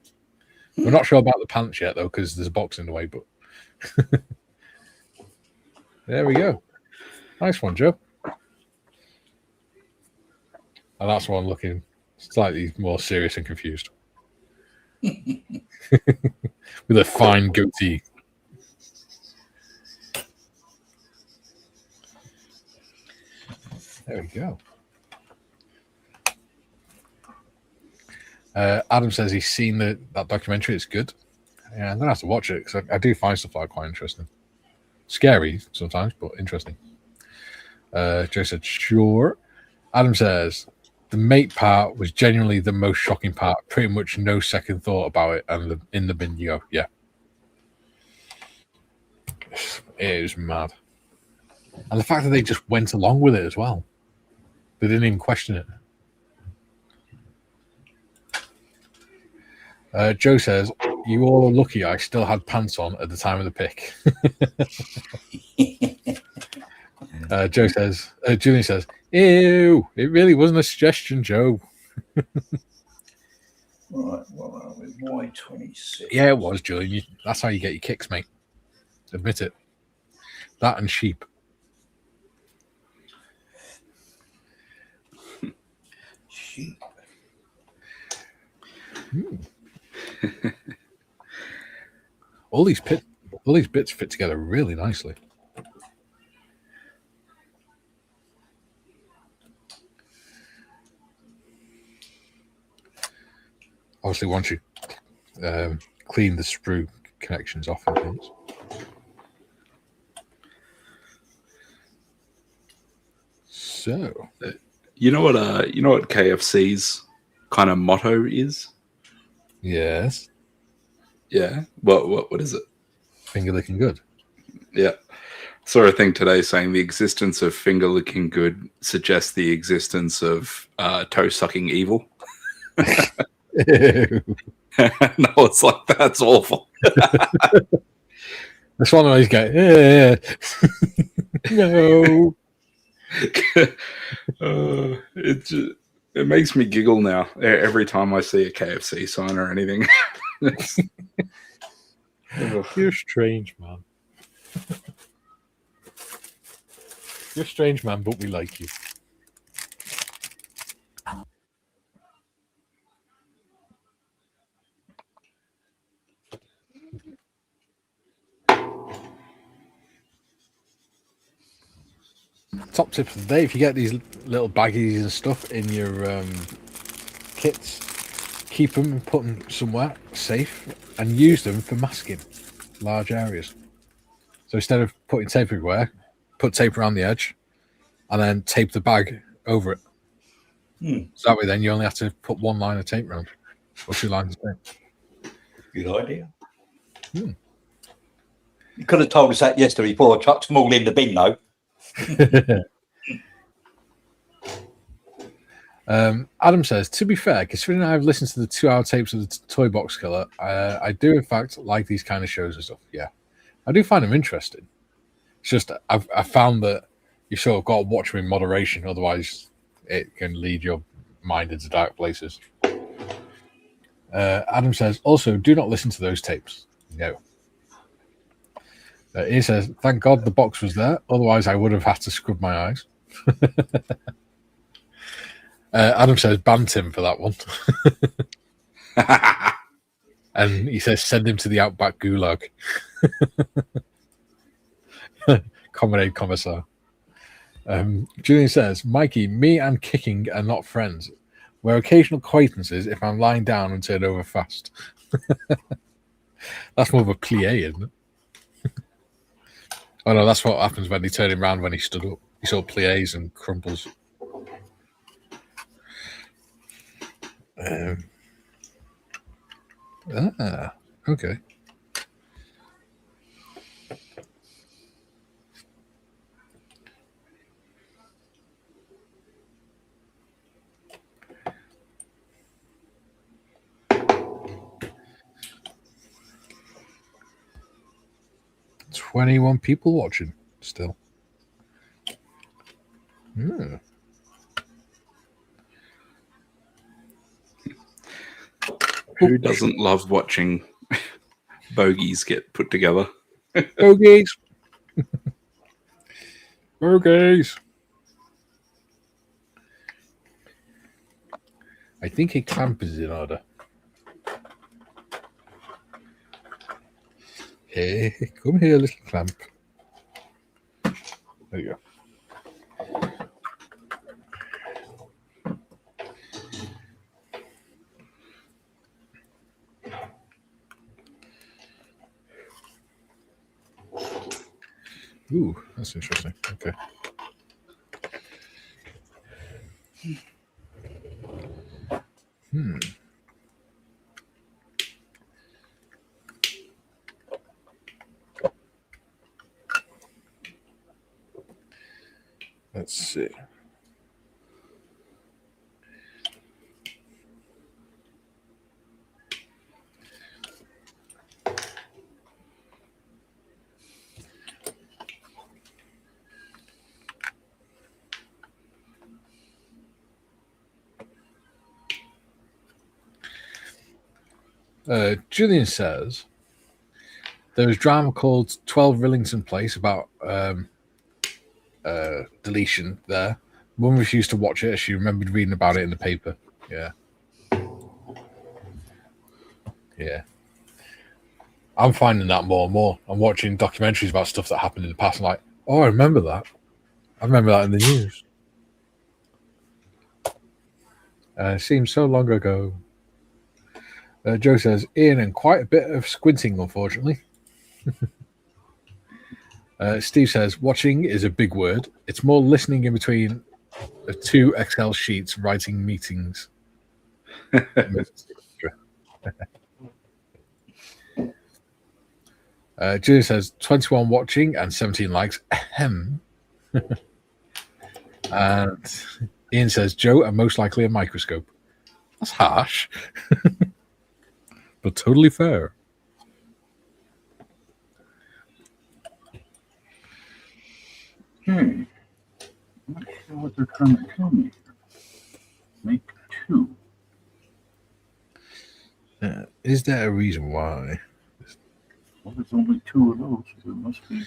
We're not sure about the pants yet, though, because there's a box in the way, but there we go. Nice one, Joe. And that's one looking slightly more serious and confused. With a fine goatee. There we go. Adam says he's seen that documentary. It's good. Yeah, I'm going to have to watch it because I do find stuff like quite interesting. Scary sometimes, but interesting. Joe said, sure. Adam says, the mate part was genuinely the most shocking part. Pretty much no second thought about it. And in the bin you go, yeah. It is mad. And the fact that they just went along with it as well. They didn't even question it. Joe says, you all are lucky I still had pants on at the time of the pick. Julian says, ew, it really wasn't a suggestion, Joe. Right, well, are we? Y26. Yeah, it was, Julian. That's how you get your kicks, mate. Admit it. That and sheep. Sheep. All these bits fit together really nicely. Obviously, once you clean the sprue connections off and things. So, you know what KFC's kind of motto is? Yes. Yeah. What is it? Finger licking good. Yeah. Saw a thing today saying the existence of finger licking good suggests the existence of toe sucking evil. No, it's like that's awful. That's one of those guys. Yeah. No. It makes me giggle now every time I see a KFC sign or anything. You're strange, man. You're a strange man, but we like you. Top tip of the day: if you get these little baggies and stuff in your kits, keep them and put them somewhere safe, and use them for masking large areas. So instead of putting tape everywhere, put tape around the edge, and then tape the bag over it. So that way, then you only have to put one line of tape around, or two lines of tape. Good idea. You could have told us that yesterday before I chucked them all in the bin, though. Adam says, to be fair, considering I've listened to the 2-hour tapes of the Toy Box Killer, I do in fact like these kind of shows and stuff. Yeah, I do find them interesting. It's just I've found that you sort of got to watch them in moderation, otherwise it can lead your mind into dark places. Adam says, also, do not listen to those tapes. No. He says, thank God the box was there, otherwise I would have had to scrub my eyes. Adam says, ban Tim for that one. And he says, send him to the Outback Gulag. Comrade Commissar. Julian says, Mikey, me and kicking are not friends. We're occasional acquaintances if I'm lying down and turn over fast. That's more of a plie, isn't it? Oh no, that's what happens when they turn him around when he stood up. He saw plies and crumples. Okay. "21 people watching still." Who doesn't love watching bogeys get put together? Bogeys. Bogeys. I think a clamp is in order. Hey, come here, little clamp. There you go. Ooh, that's interesting. Okay. Let's see. Julian says there was drama called 12 Rillington Place about deletion there. Mum refused to watch it. She remembered reading about it in the paper. Yeah. I'm finding that more and more. I'm watching documentaries about stuff that happened in the past. I'm like, oh, I remember that. I remember that in the news. It seems so long ago. Joe says, Ian, and quite a bit of squinting, unfortunately. Steve says, watching is a big word. It's more listening in between two Excel sheets, writing meetings. Julia says, 21 watching and 17 likes. Ahem. And Ian says, Joe, and most likely a microscope. That's harsh. But totally fair. Okay. Not sure what they're trying to tell me. Make 2. Is there a reason why? Well, there's only 2 of those. So it must be.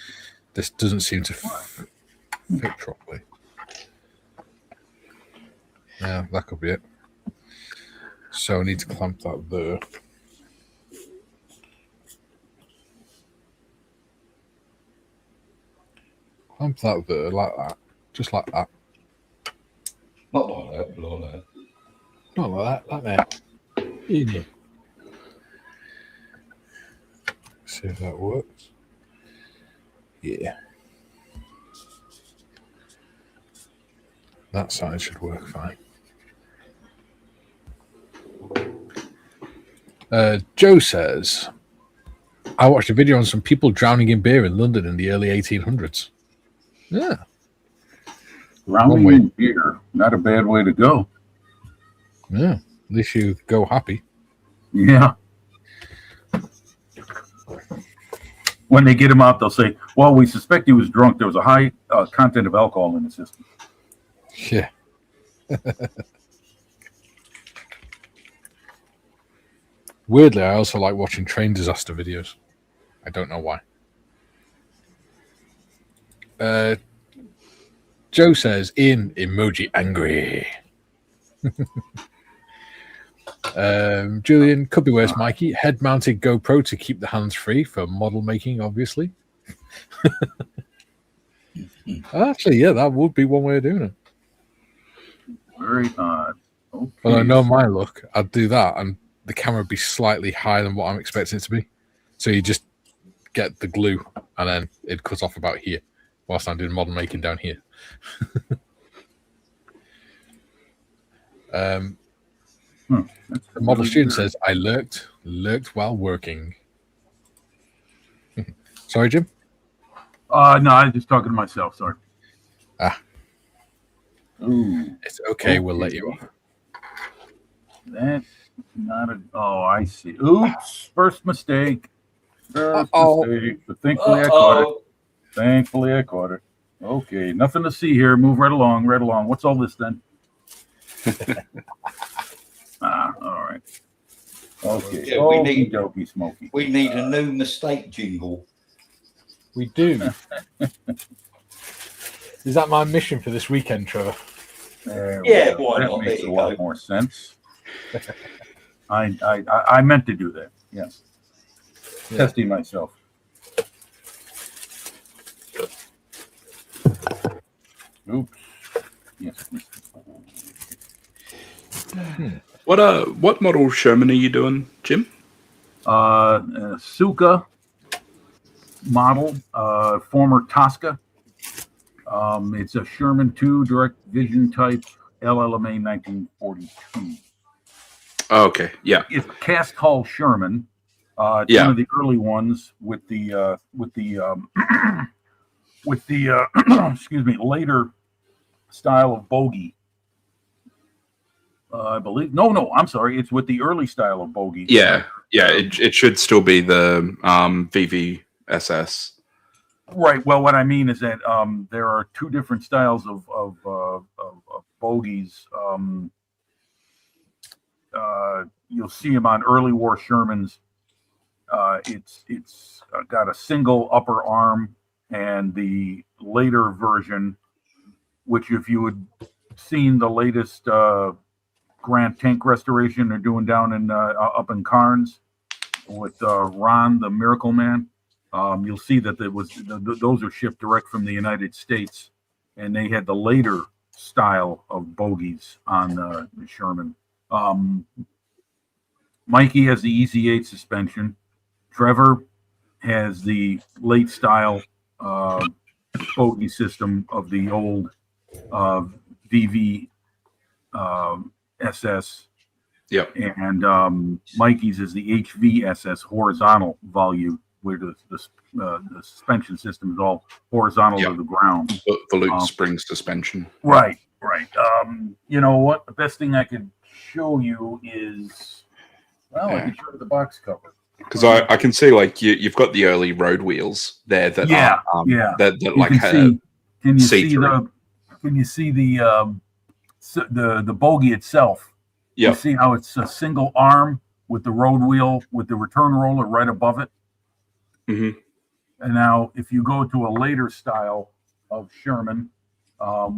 This doesn't seem to fit properly. Yeah, that could be it. So I need to clamp that there. Clamp that there, like that. Just like that. Not like that, like that. Not like that, like that. Yeah. See if that works. Yeah. That side should work fine. Joe says, I watched a video on some people drowning in beer in London in the early 1800s. Yeah. Drowning in beer. Not a bad way to go. Yeah. At least you go happy. Yeah. When they get him out, they'll say, well, we suspect he was drunk. There was a high content of alcohol in the system. Yeah. Weirdly, I also like watching train disaster videos. I don't know why. Joe says, in emoji angry. Julian, could be worse, Mikey. Head-mounted GoPro to keep the hands free for model making, obviously. Actually, yeah, that would be one way of doing it. Very odd. Okay. Well, I know my look. I'd do that, and the camera would be slightly higher than what I'm expecting it to be. So you just get the glue, and then it cuts off about here, whilst I'm doing model making down here. The model student says, I lurked while working. Sorry, Jim? No, I was just talking to myself. Sorry. Ooh. It's okay. We'll let you off. That's not a... Oh, I see. Oops. First mistake. First mistake. But thankfully I caught it. Thankfully I caught it. Okay. Nothing to see here. Move right along. Right along. What's all this then? All right. Okay. Yeah, we need Okey-dokey, Smokey. We need a new mistake jingle. We do. Is that my mission for this weekend, Trevor? Yeah, why that not? makes There a you lot go. more sense. I meant to do that. Yes. Yeah. Testing myself. Oops. Yes. What model Sherman are you doing, Jim? Suka model, former Tosca. It's a Sherman 2 direct vision type LLMA 1942. Oh, okay, yeah. It's cast hull Sherman. It's one of the early ones with the excuse me, later style of bogey. I believe. No, I'm sorry. It's with the early style of bogey. Yeah. It should still be the VVSS. Right. Well, what I mean is that there are two different styles of bogies. You'll see them on early war Shermans. It's got a single upper arm, and the later version, which if you had seen the latest Grand Tank restoration they're doing down in up in Carnes with Ron the Miracle Man, you'll see that those are shipped direct from the United States, and they had the later style of bogies on the Sherman. Mikey has the EZ8 suspension. Trevor has the late style bogey system of the old VV SS. Yep. And Mikey's is the HVSS horizontal volute, where the suspension system is all horizontal to the ground. Volute spring suspension. Right. You know what? The best thing I could show you is, I can show you the box cover. Because I can see, like, you've got the early road wheels there that that like have see-through. Can you see the bogey itself? Yeah. You see how it's a single arm with the road wheel with the return roller right above it? Mm-hmm. And now if you go to a later style of Sherman,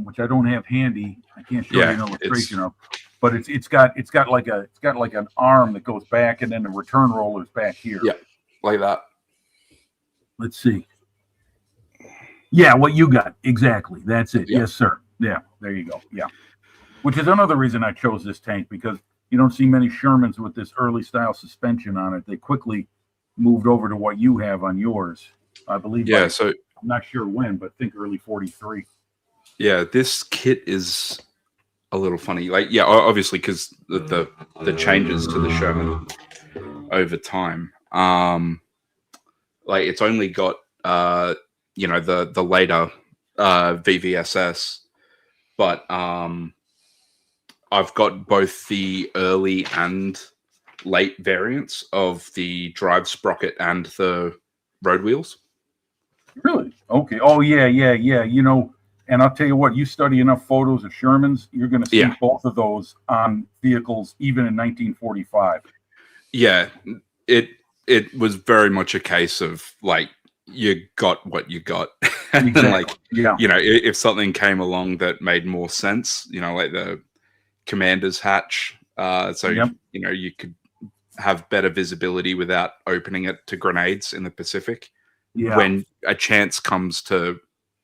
which I don't have handy, I can't show you an illustration of, but it's got like an arm that goes back, and then the return roller is back here. Yeah, like that. Let's see. Yeah, what you got exactly. That's it. Yeah. Yes, sir. Yeah, there you go. Yeah, which is another reason I chose this tank, because you don't see many Shermans with this early style suspension on it. They quickly moved over to what you have on yours, I believe. Yeah, so I'm not sure when, but I think early 43. Yeah, this kit is a little funny. Like, yeah, obviously because the changes to the Sherman over time. Like, it's only got the later VVSS, but I've got both the early and late variants of the drive sprocket and the road wheels. Really? Okay. Oh yeah. You know, and I'll tell you what, you study enough photos of Shermans, you're going to see both of those on vehicles, even in 1945. Yeah, it was very much a case of, like, you got what you got. And Exactly. like, you know, if something came along that made more sense, you know, like the commander's hatch, So you could have better visibility without opening it to grenades in the Pacific. Yeah. When a chance comes to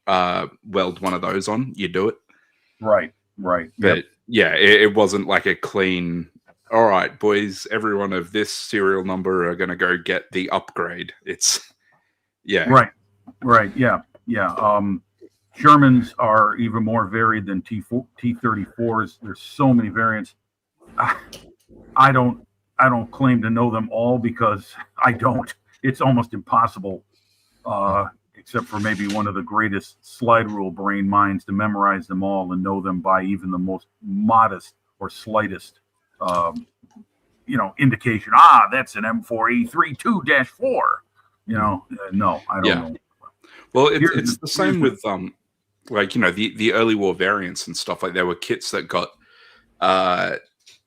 weld one of those on, you do it. Right. But it wasn't like a clean, all right, boys, everyone of this serial number are going to go get the upgrade. It's, Right. Yeah. Shermans are even more varied than T-34s. There's so many variants. I don't claim to know them all because I don't. It's almost impossible, except for maybe one of the greatest slide rule brain minds, to memorize them all and know them by even the most modest or slightest, indication. That's an M4E32-4. No, I don't know. Well, it's the same with the early war variants and stuff. Like there were kits that got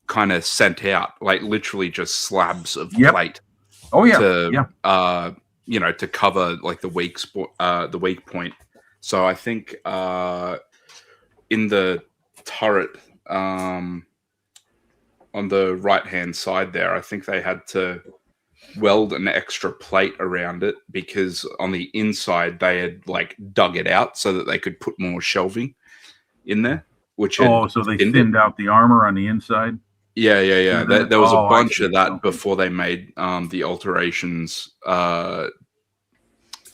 kind of sent out, like literally just slabs of plate. Oh yeah. To cover like the weak point. So I think in the turret on the right hand side there, I think they had to weld an extra plate around it because on the inside they had like dug it out so that they could put more shelving in there. So they thinned out the armor on the inside. Yeah. There was a bunch of that before they made the alterations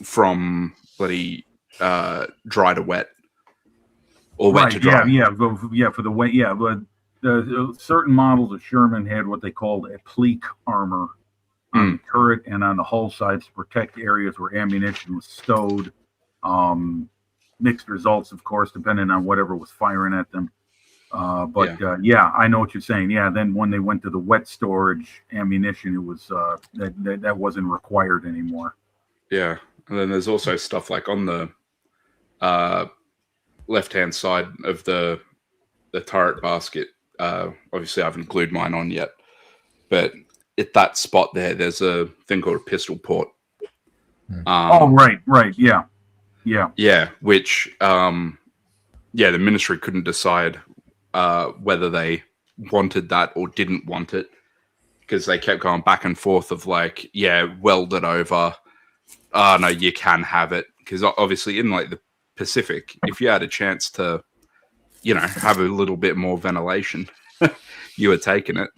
from bloody dry to wet or wet to dry. For the wet. Yeah, but the certain models of Sherman had what they called a pleak armor on the turret and on the hull sides to protect areas where ammunition was stowed. Mixed results, of course, depending on whatever was firing at them. I know what you're saying. Yeah, then when they went to the wet storage ammunition, it was that wasn't required anymore. Yeah, and then there's also stuff like on the left-hand side of the turret basket. Obviously, I haven't glued mine on yet, but at that spot there's a thing called a pistol port. Right, yeah. Which the ministry couldn't decide whether they wanted that or didn't want it, because they kept going back and forth of like, weld it over. No, you can have it, because obviously in like the Pacific, if you had a chance to, have a little bit more ventilation, you were taking it.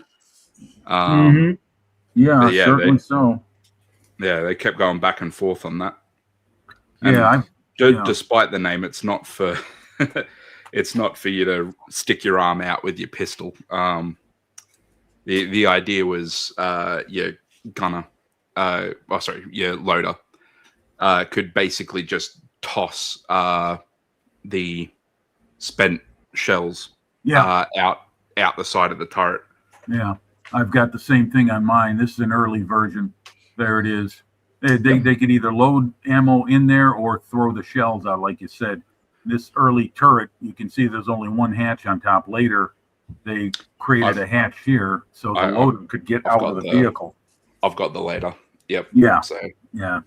Yeah, certainly so. Yeah, they kept going back and forth on that. And despite the name, it's not for it's not for you to stick your arm out with your pistol. The idea was your loader could basically just toss the spent shells out the side of the turret. Yeah, I've got the same thing on mine. This is an early version. There it is. They could either load ammo in there or throw the shells out, like you said. This early turret, you can see there's only one hatch on top. Later, they created a hatch here so the loader could get out of the vehicle. I've got the later. Yep. Yeah. So. Yeah.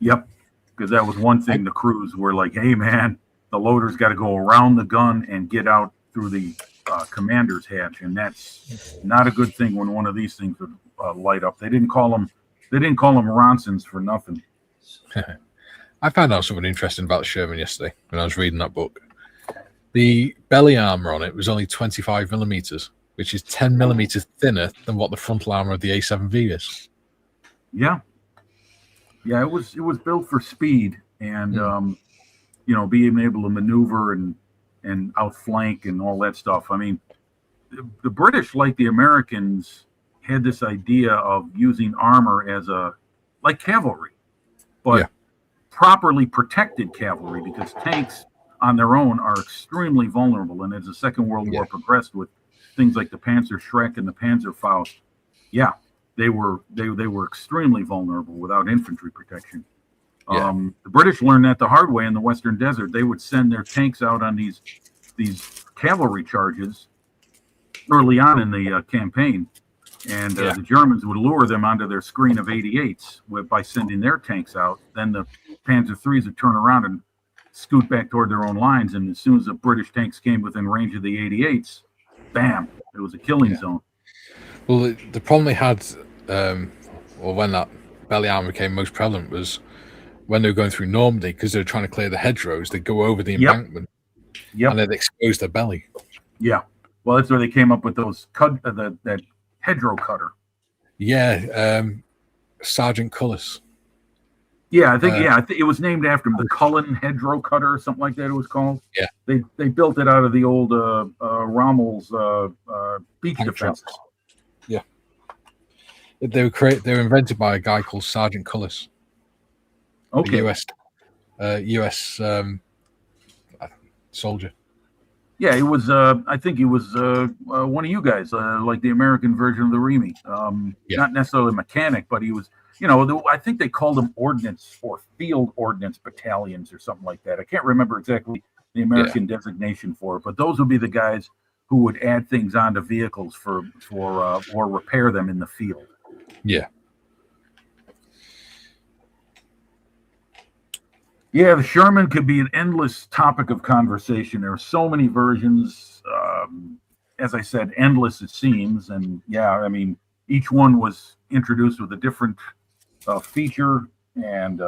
Yep. Because that was one thing the crews were like, hey, man, the loader's got to go around the gun and get out through the commander's hatch. And that's not a good thing when one of these things would light up. They didn't call them Ronsons for nothing. I found out something interesting about Sherman yesterday when I was reading that book. The belly armor on it was only 25 millimeters, which is 10 millimeters thinner than what the frontal armor of the A7V is. Yeah. Yeah, it was built for speed and being able to maneuver and outflank and all that stuff. I mean, the British, like the Americans, had this idea of using armor as like cavalry, but properly protected cavalry, because tanks on their own are extremely vulnerable. And as the Second World War progressed with things like the Panzer Schreck and the Panzerfaust, they were extremely vulnerable without infantry protection. The British learned that the hard way in the Western Desert. They would send their tanks out on these cavalry charges early on in the campaign. And the Germans would lure them onto their screen of 88s by sending their tanks out. Then the Panzer IIIs would turn around and scoot back toward their own lines. And as soon as the British tanks came within range of the 88s, bam, it was a killing zone. Well, the problem they had, or when that belly armor became most prevalent, was when they were going through Normandy, because they were trying to clear the hedgerows. They'd go over the embankment, and they'd expose their belly. Yeah. Well, that's where they came up with those that hedgerow cutter. Yeah, Sergeant Cullis. Yeah, I think it was named after him, the Cullen hedgerow cutter or something like that. It was called. Yeah, they built it out of the old Rommel's beach defenses. Yeah, they were invented by a guy called Sergeant Cullis. Okay, U.S. soldier. Yeah, it was. I think he was one of you guys, like the American version of the Remy. Not necessarily a mechanic, but he was. I think they called them ordnance or field ordnance battalions or something like that. I can't remember exactly the American designation for it, but those would be the guys who would add things onto vehicles for or repair them in the field. Yeah. Yeah, the Sherman could be an endless topic of conversation. There are so many versions. As I said, endless it seems. And yeah, I mean, each one was introduced with a different feature. And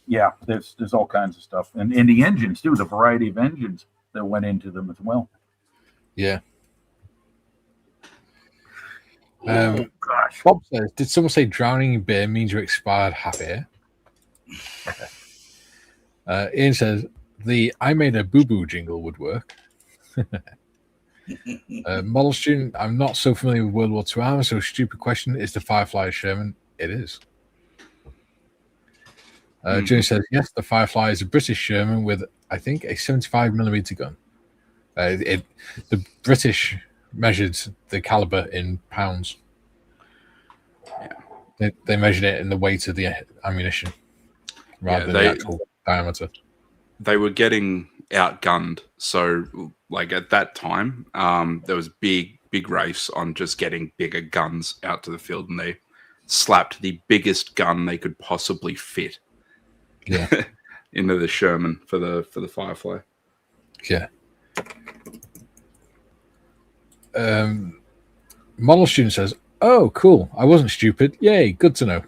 yeah, there's all kinds of stuff. And the engines, too, the variety of engines that went into them as well. Yeah. Oh, gosh. Bob says, did someone say drowning in beer means you're expired happy? Ian says, the I made a boo-boo jingle would work. Model student, I'm not so familiar with World War II armor, so stupid question, is the Firefly a Sherman? It is. Jimmy says, yes, the Firefly is a British Sherman with, I think, a 75mm gun. The British measured the caliber in pounds. Yeah. They measured it in the weight of the ammunition rather than the actual diameter. They were getting outgunned. So, like at that time, there was big race on just getting bigger guns out to the field, and they slapped the biggest gun they could possibly fit into the Sherman for the Firefly. Yeah. Model student says, "Oh, cool! I wasn't stupid. Yay! Good to know."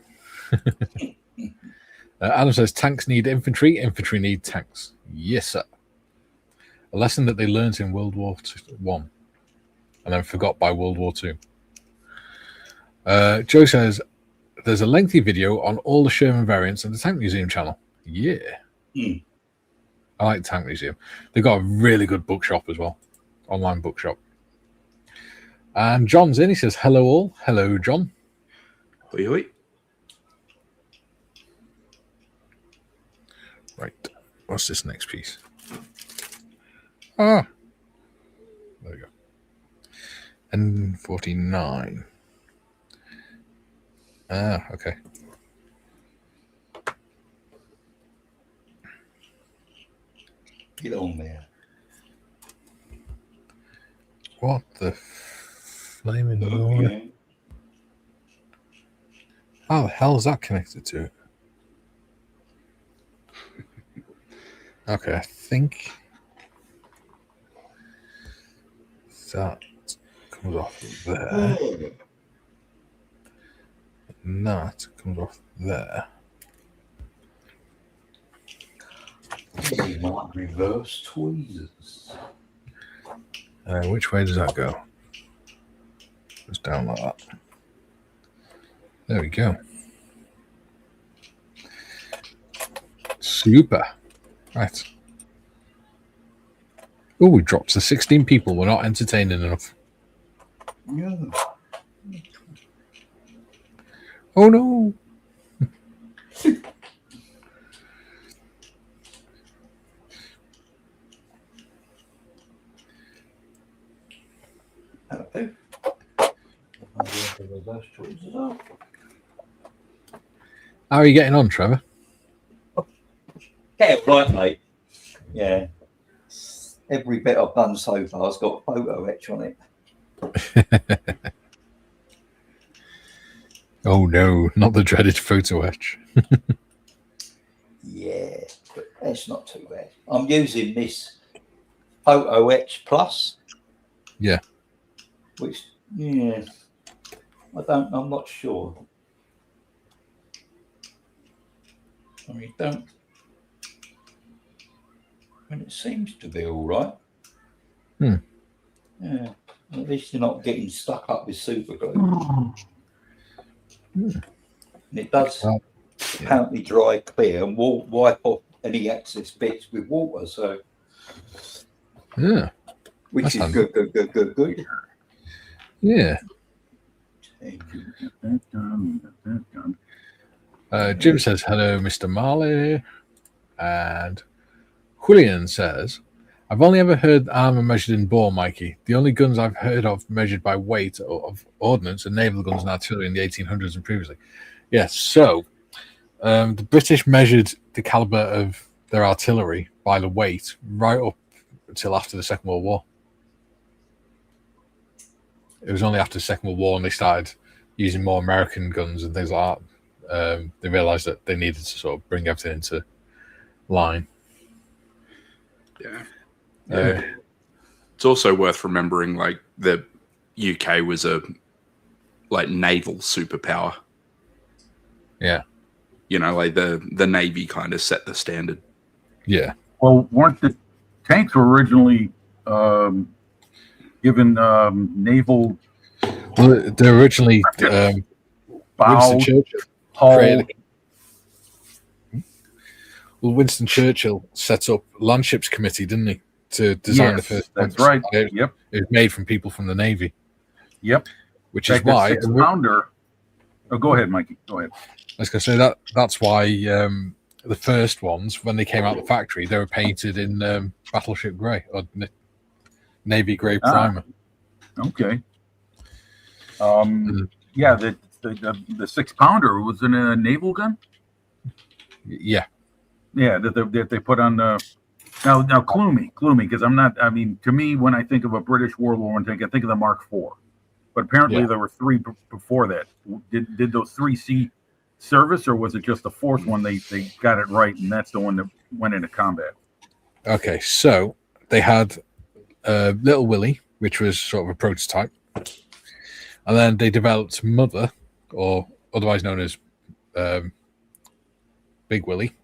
Adam says, "Tanks need infantry. Infantry need tanks." Yes, sir. A lesson that they learned in World War I, and then forgot by World War II. Joe says, "There's a lengthy video on all the Sherman variants on the Tank Museum channel." Yeah, I like the Tank Museum. They've got a really good bookshop as well, online bookshop. And John's in. He says, "Hello all." Hello, John. Hoi hoi. Right. What's this next piece? Ah. There we go. N49. Ah, okay. Get on there. What the flaming Lord? Okay. How the hell is that connected to it? Okay, I think that comes off there. And that comes off there. We might reverse tweezers. Which way does that go? It's down like that. There we go. Super. Right. Oh, we dropped to 16 people. We're not entertaining enough. Yeah. Oh, no. How are you getting on, Trevor? Yeah, right, mate. Yeah. Every bit I've done so far has got photo etch on it. Oh, no. Not the dreaded photo etch. Yeah, but that's not too bad. I'm using this Photo Etch Plus. Yeah. Which, yeah, I'm not sure. I mean, don't. And it seems to be all right. Yeah. At least you're not getting stuck up with super glue. And it does apparently dry clear and wipe off any excess bits with water. So, which is good. Yeah. Jim says, hello, Mr. Marley. And Julian says, I've only ever heard armor measured in bore, Mikey. The only guns I've heard of measured by weight of ordnance are naval guns and artillery in the 1800s and previously. Yes, so the British measured the caliber of their artillery by the weight right up until after the Second World War. It was only after the Second World War and they started using more American guns and things like that. They realized that they needed to sort of bring everything into line. Yeah. It's also worth remembering, like, the UK was a naval superpower. Yeah. You know, like the Navy kind of set the standard. Yeah. Well, weren't the tanks were originally given naval? Well, they're originally Winston Churchill created. Well, Winston Churchill set up Landships Committee, didn't he, to design the first tanks? That's right. It was made from people from the Navy. Yep. Which is why. Pounder. Oh, go ahead, Mikey. Go ahead. I was going to say that's why the first ones, when they came out of the factory, they were painted in Battleship Grey or Navy Grey primer. Okay. Yeah, the 6-pounder was in a naval gun. Yeah. Yeah, that they put on the now clue me, because I'm not. I mean, to me, when I think of a British World War I tank, I think of the Mark IV. But apparently there were 3 before that. Did those 3 see service, or was it just the 4th one they got it right, and that's the one that went into combat? Okay, so they had Little Willie, which was sort of a prototype, and then they developed Mother, or otherwise known as Big Willie.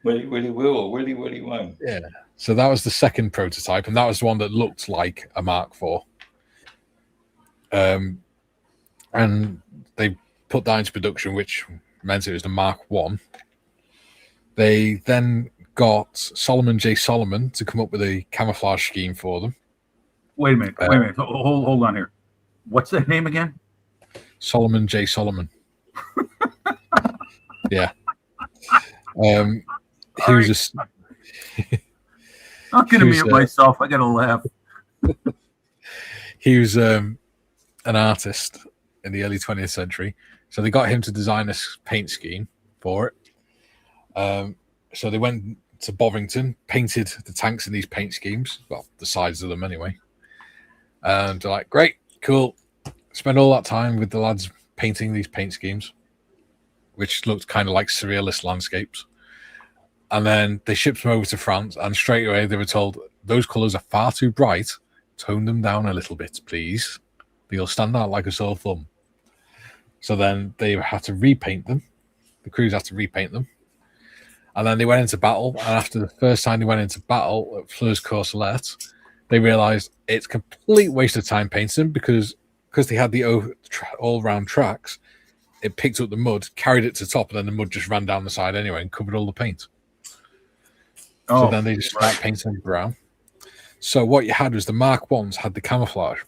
Willie will or Willie won't. Yeah. So that was the second prototype, and that was the one that looked like a Mark IV. And they put that into production, which meant it was the Mark I. They then got Solomon J. Solomon to come up with a camouflage scheme for them. Wait a minute. Hold on here. What's that name again? Solomon J. Solomon. Yeah. He was just. Not gonna mute myself. I gotta laugh. He was an artist in the early 20th century, so they got him to design a paint scheme for it. So they went to Bovington, painted the tanks in these paint schemes, well, the sides of them anyway. And they're like, great, cool. Spend all that time with the lads painting these paint schemes, which looked kind of like surrealist landscapes. And then they shipped them over to France, and straight away they were told, those colours are far too bright. Tone them down a little bit, please. They'll stand out like a sore thumb. So then they had to repaint them. The crews had to repaint them. And then they went into battle. And after the first time they went into battle at Flers-Courcelette, they realised it's a complete waste of time painting them because they had the all-round tracks. It picked up the mud, carried it to the top, and then the mud just ran down the side anyway and covered all the paint. So then they just started painting brown. So what you had was the Mark I's had the camouflage.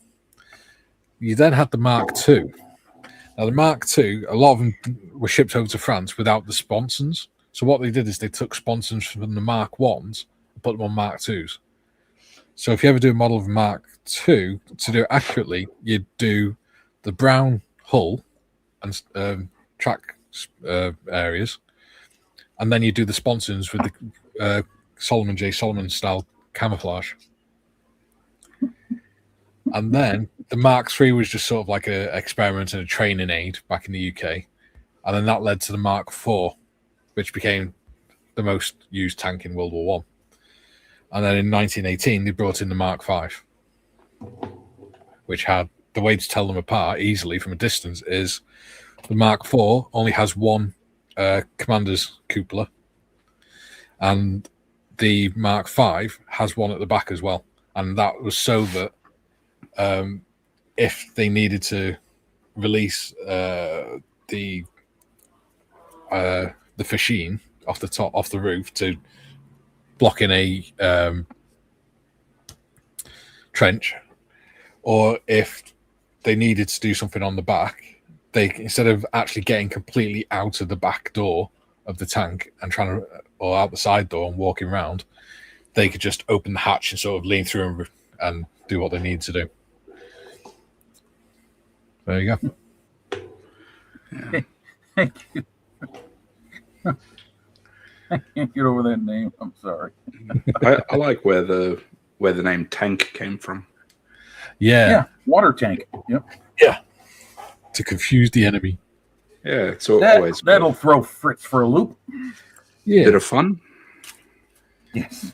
You then had the Mark II. Now the Mark II, a lot of them were shipped over to France without the sponsons. So what they did is they took sponsons from the Mark I's and put them on Mark II's. So if you ever do a model of Mark II, to do it accurately, you'd do the brown hull and track areas, and then you do the sponsons with the Solomon J. Solomon style camouflage. And then the Mark III was just sort of like an experiment and a training aid back in the UK. And then that led to the Mark IV, which became the most used tank in World War I. And then in 1918, they brought in the Mark V, which had the way to tell them apart easily from a distance is the Mark IV only has one commander's cupola, and the Mark V has one at the back as well. And that was so that if they needed to release the machine off the roof to block in a trench, or if they needed to do something on the back, they, instead of actually getting completely out of the back door of the tank and trying to, or out the side door and walking around, they could just open the hatch and sort of lean through and do what they need to do. There you go. Yeah. Thank you. I can't get over that name. I'm sorry. I like where the name tank came from. Yeah. Water tank. Yep. Yeah. To confuse the enemy. Yeah, it's always that'll throw Fritz for a loop. Yeah. Bit of fun. Yes.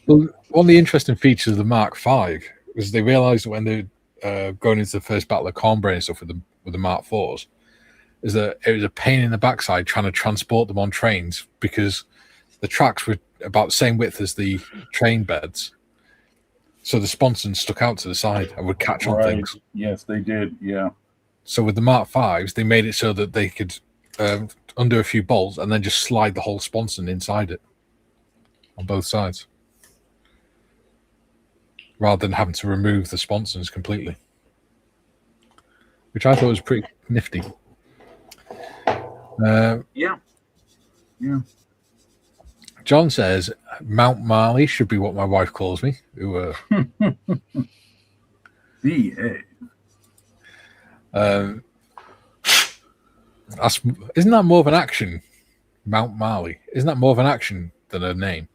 Well, one of the interesting features of the Mark V was they realized when they're going into the first Battle of Cornbray and stuff with the Mark IVs, is that it was a pain in the backside trying to transport them on trains because the tracks were about the same width as the train beds. So the sponsons stuck out to the side and would catch on things. Yes, they did. Yeah. So with the Mark Vs, they made it so that they could undo a few bolts and then just slide the whole sponson inside it on both sides, rather than having to remove the sponsons completely, which I thought was pretty nifty. Yeah. John says Mount Marley should be what my wife calls me. B.A. Isn't that more of an action? Mount Marley. Isn't that more of an action than a name?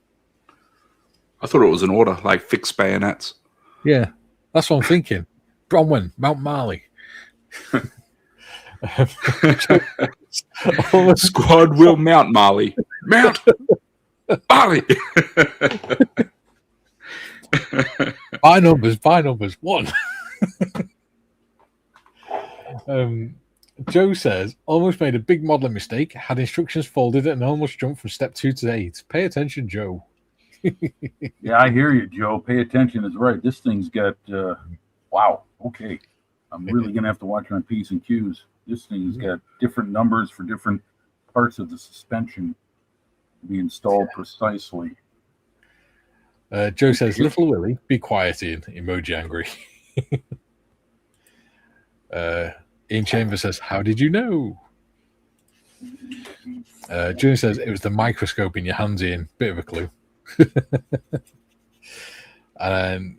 I thought it was an order, like fixed bayonets. Yeah, that's what I'm thinking. Bronwyn, Mount Marley. Squad will mount Marley. Mount Marley. By numbers, one. Joe says, almost made a big modeling mistake, had instructions folded and almost jumped from step 2 to 8. Pay attention, Joe. Yeah, I hear you, Joe. Pay attention is right. This thing's got, wow, okay. I'm really going to have to watch my P's and Q's. This thing's got different numbers for different parts of the suspension to be installed precisely. Joe says, Little Willie, be quiet, Ian. Emoji angry. Ian Chambers says, how did you know? June says, it was the microscope in your hands, Ian. Bit of a clue. And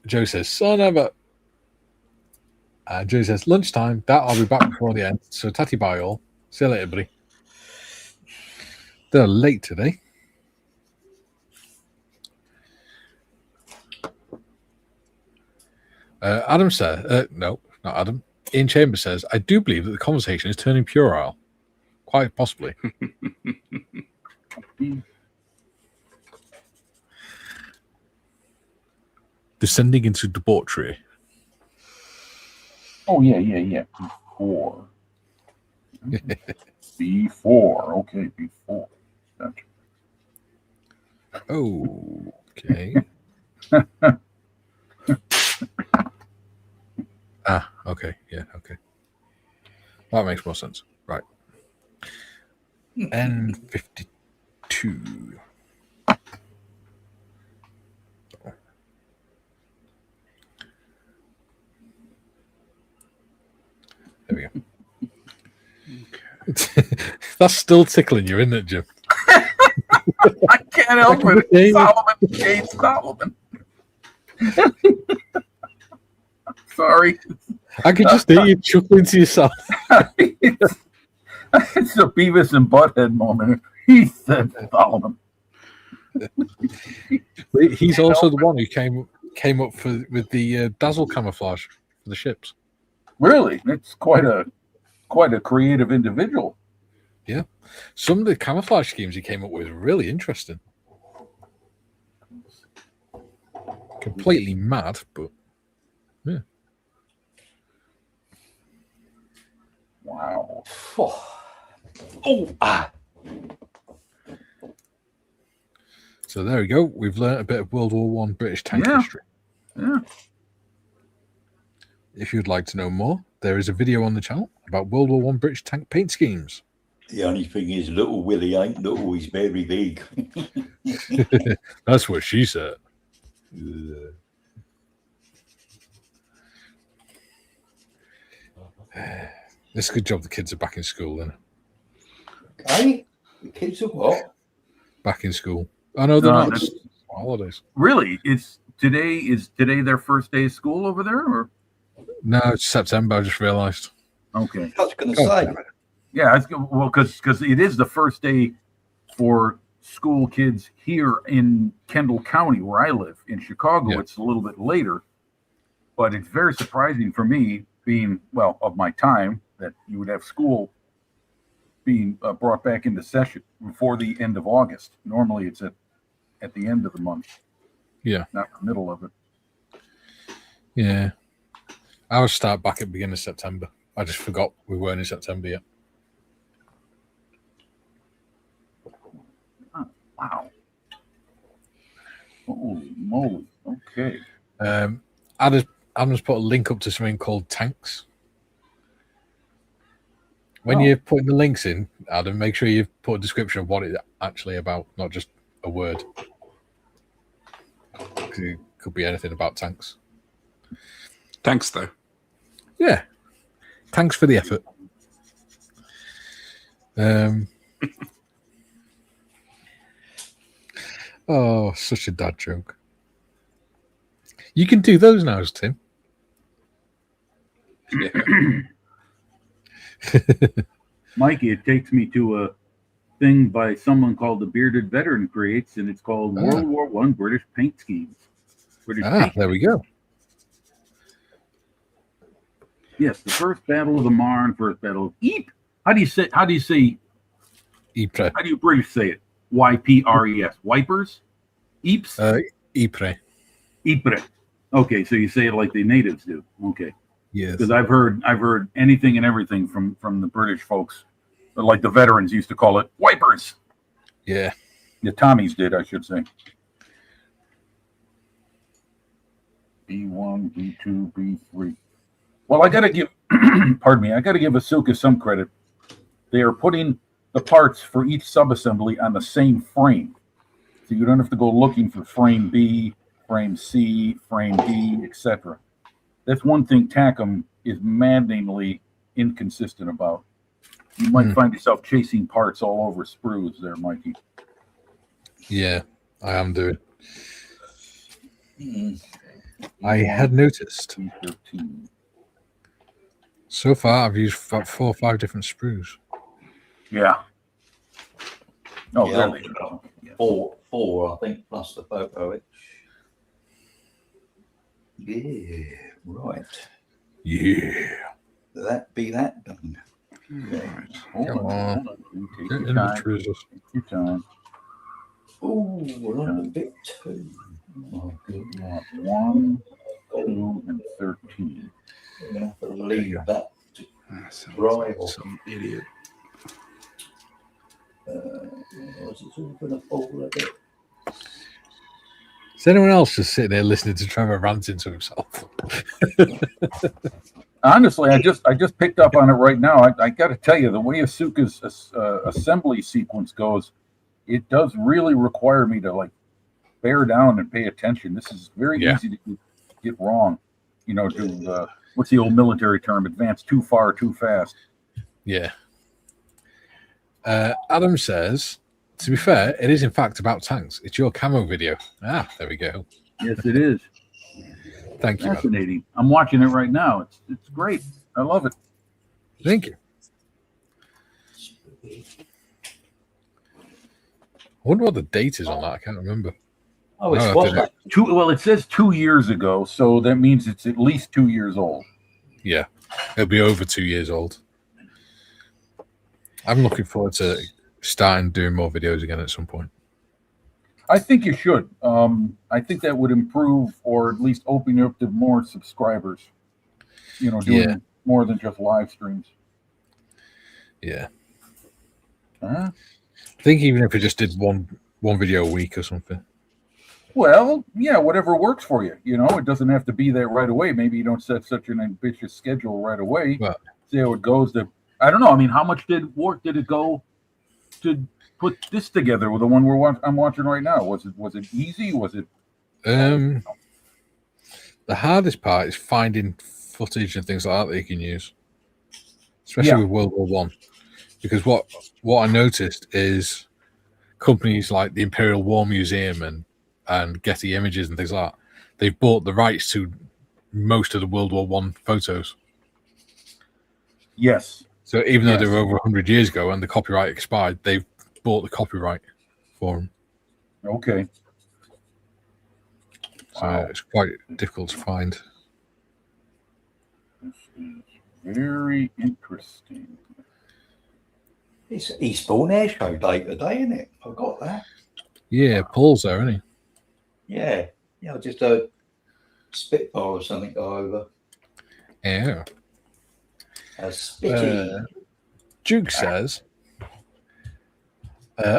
Joe says, son of a... Joe says, lunchtime. That I'll be back before the end. So tatty bye all. See you later, buddy. They're late today. Adam says, no, not Adam. Ian Chambers says, I do believe that the conversation is turning puerile. Quite possibly. Descending into debauchery. Oh, yeah. Before. Before. Okay, before. Gotcha. Oh, okay. Okay. Yeah, okay. That makes more sense. Right. N52. There we go. That's still tickling you, isn't it, Jim? I can't help it. Solomon. Sorry. I could just hear you chuckling to yourself. It's a Beavis and Butthead moment. He said Solomon. He's also the one who came up with the dazzle camouflage for the ships. Really? It's quite a creative individual. Yeah. Some of the camouflage schemes he came up with were really interesting. Completely mad, but yeah. Wow. So there we go. We've learned a bit of World War One British tank history. Yeah. If you'd like to know more, there is a video on the channel about World War One British tank paint schemes. The only thing is, little Willie ain't little, he's very big. That's what she said. It's a good job the kids are back in school then. Hey, the kids are what? Back in school. I know they're not holidays. Really? Is today their first day of school over there, or? No, it's September. I just realised. Okay. I was going to say. Yeah, because it is the first day for school kids here in Kendall County, where I live. In Chicago, Yeah. It's a little bit later, but it's very surprising for me, being of my time, that you would have school being brought back into session before the end of August. Normally, it's at the end of the month. Yeah, not the middle of it. Yeah, ours start back at the beginning of September. I just forgot we weren't in September yet. Wow. Holy moly. Okay. Adam's put a link up to something called tanks. When you're putting the links in, Adam, make sure you put a description of what it's actually about, not just a word. Because it could be anything about tanks. Thanks, though. Yeah. Thanks for the effort. Oh, such a dad joke. You can do those now, Tim. Yeah. Mikey, it takes me to a thing by someone called the Bearded Veteran Creates, and it's called World War One British Paint Schemes. There we go. Yes, the First Battle of the Marne, First Battle of Ypres. How do you say Ypres? How do you British say it? Y-P-R-E-S. Wipers? Ypres? Ypres. Ypres. Okay, so you say it like the natives do. Okay. Yes. Because I've heard anything and everything from the British folks. Like the veterans used to call it wipers. Yeah. The Tommies did, I should say. B1, B2, B3. Well, I got to give, pardon me, I got to give Asuka some credit. They are putting the parts for each subassembly on the same frame. So you don't have to go looking for frame B, frame C, frame D, etc. That's one thing TACM is maddeningly inconsistent about. You might find yourself chasing parts all over sprues there, Mikey. Yeah, I am doing. I had noticed. So far, I've used 4 or 5 different sprues. Yeah. Oh, Yeah, there they go. Yeah. Four, I think, plus the photo etch. Yeah, right. Yeah. That be that done. Right. Come on. Take Get your in time. the treasures. Take your time. Oh, we're on a bit too. Oh, good. 1, 2, and 13. We're going to have to leave that to Sounds dry like off. some idiot. Otherwise it's all going to fall a bit. Is anyone else just sitting there listening to Trevor ranting to himself? Honestly, I just picked up on it right now. I got to tell you, the way Asuka's assembly sequence goes, it does really require me to like bear down and pay attention. This is very easy to get wrong. You know, to what's the old military term? Advance too far, too fast. Yeah. Adam says, to be fair, it is in fact about tanks. It's your camo video. There we go. Yes, it is. Thank you. Fascinating. Adam. I'm watching it right now. It's great. I love it. Thank you. I wonder what the date is on that. I can't remember. Oh, it's what? Well, it says 2 years ago, so that means it's at least 2 years old. Yeah, it'll be over 2 years old. I'm looking forward to starting doing more videos again at some point. I think you should. I think that would improve, or at least open you up to more subscribers. You know, doing more than just live streams. Yeah. Huh? I think even if we just did one video a week or something. Well, yeah, whatever works for you. You know, it doesn't have to be there right away. Maybe you don't set such an ambitious schedule right away. Well, See how it goes. I don't know. I mean, how much work did it go to put this together with the one I'm watching right now? Was it easy? Was it? the hardest part is finding footage and things like that you can use, especially with World War One, because what I noticed is companies like the Imperial War Museum and Getty Images and things like that, they've bought the rights to most of the World War One photos. Yes. So even though they were over 100 years ago and the copyright expired, they've bought the copyright for them. Okay. So it's quite difficult to find. This is very interesting. It's Eastbourne Air Show Day today, isn't it? I got that. Yeah, Paul's there, isn't he? Yeah. Yeah, I just heard Spitfire or something go over. Yeah. Spitty. Duke says,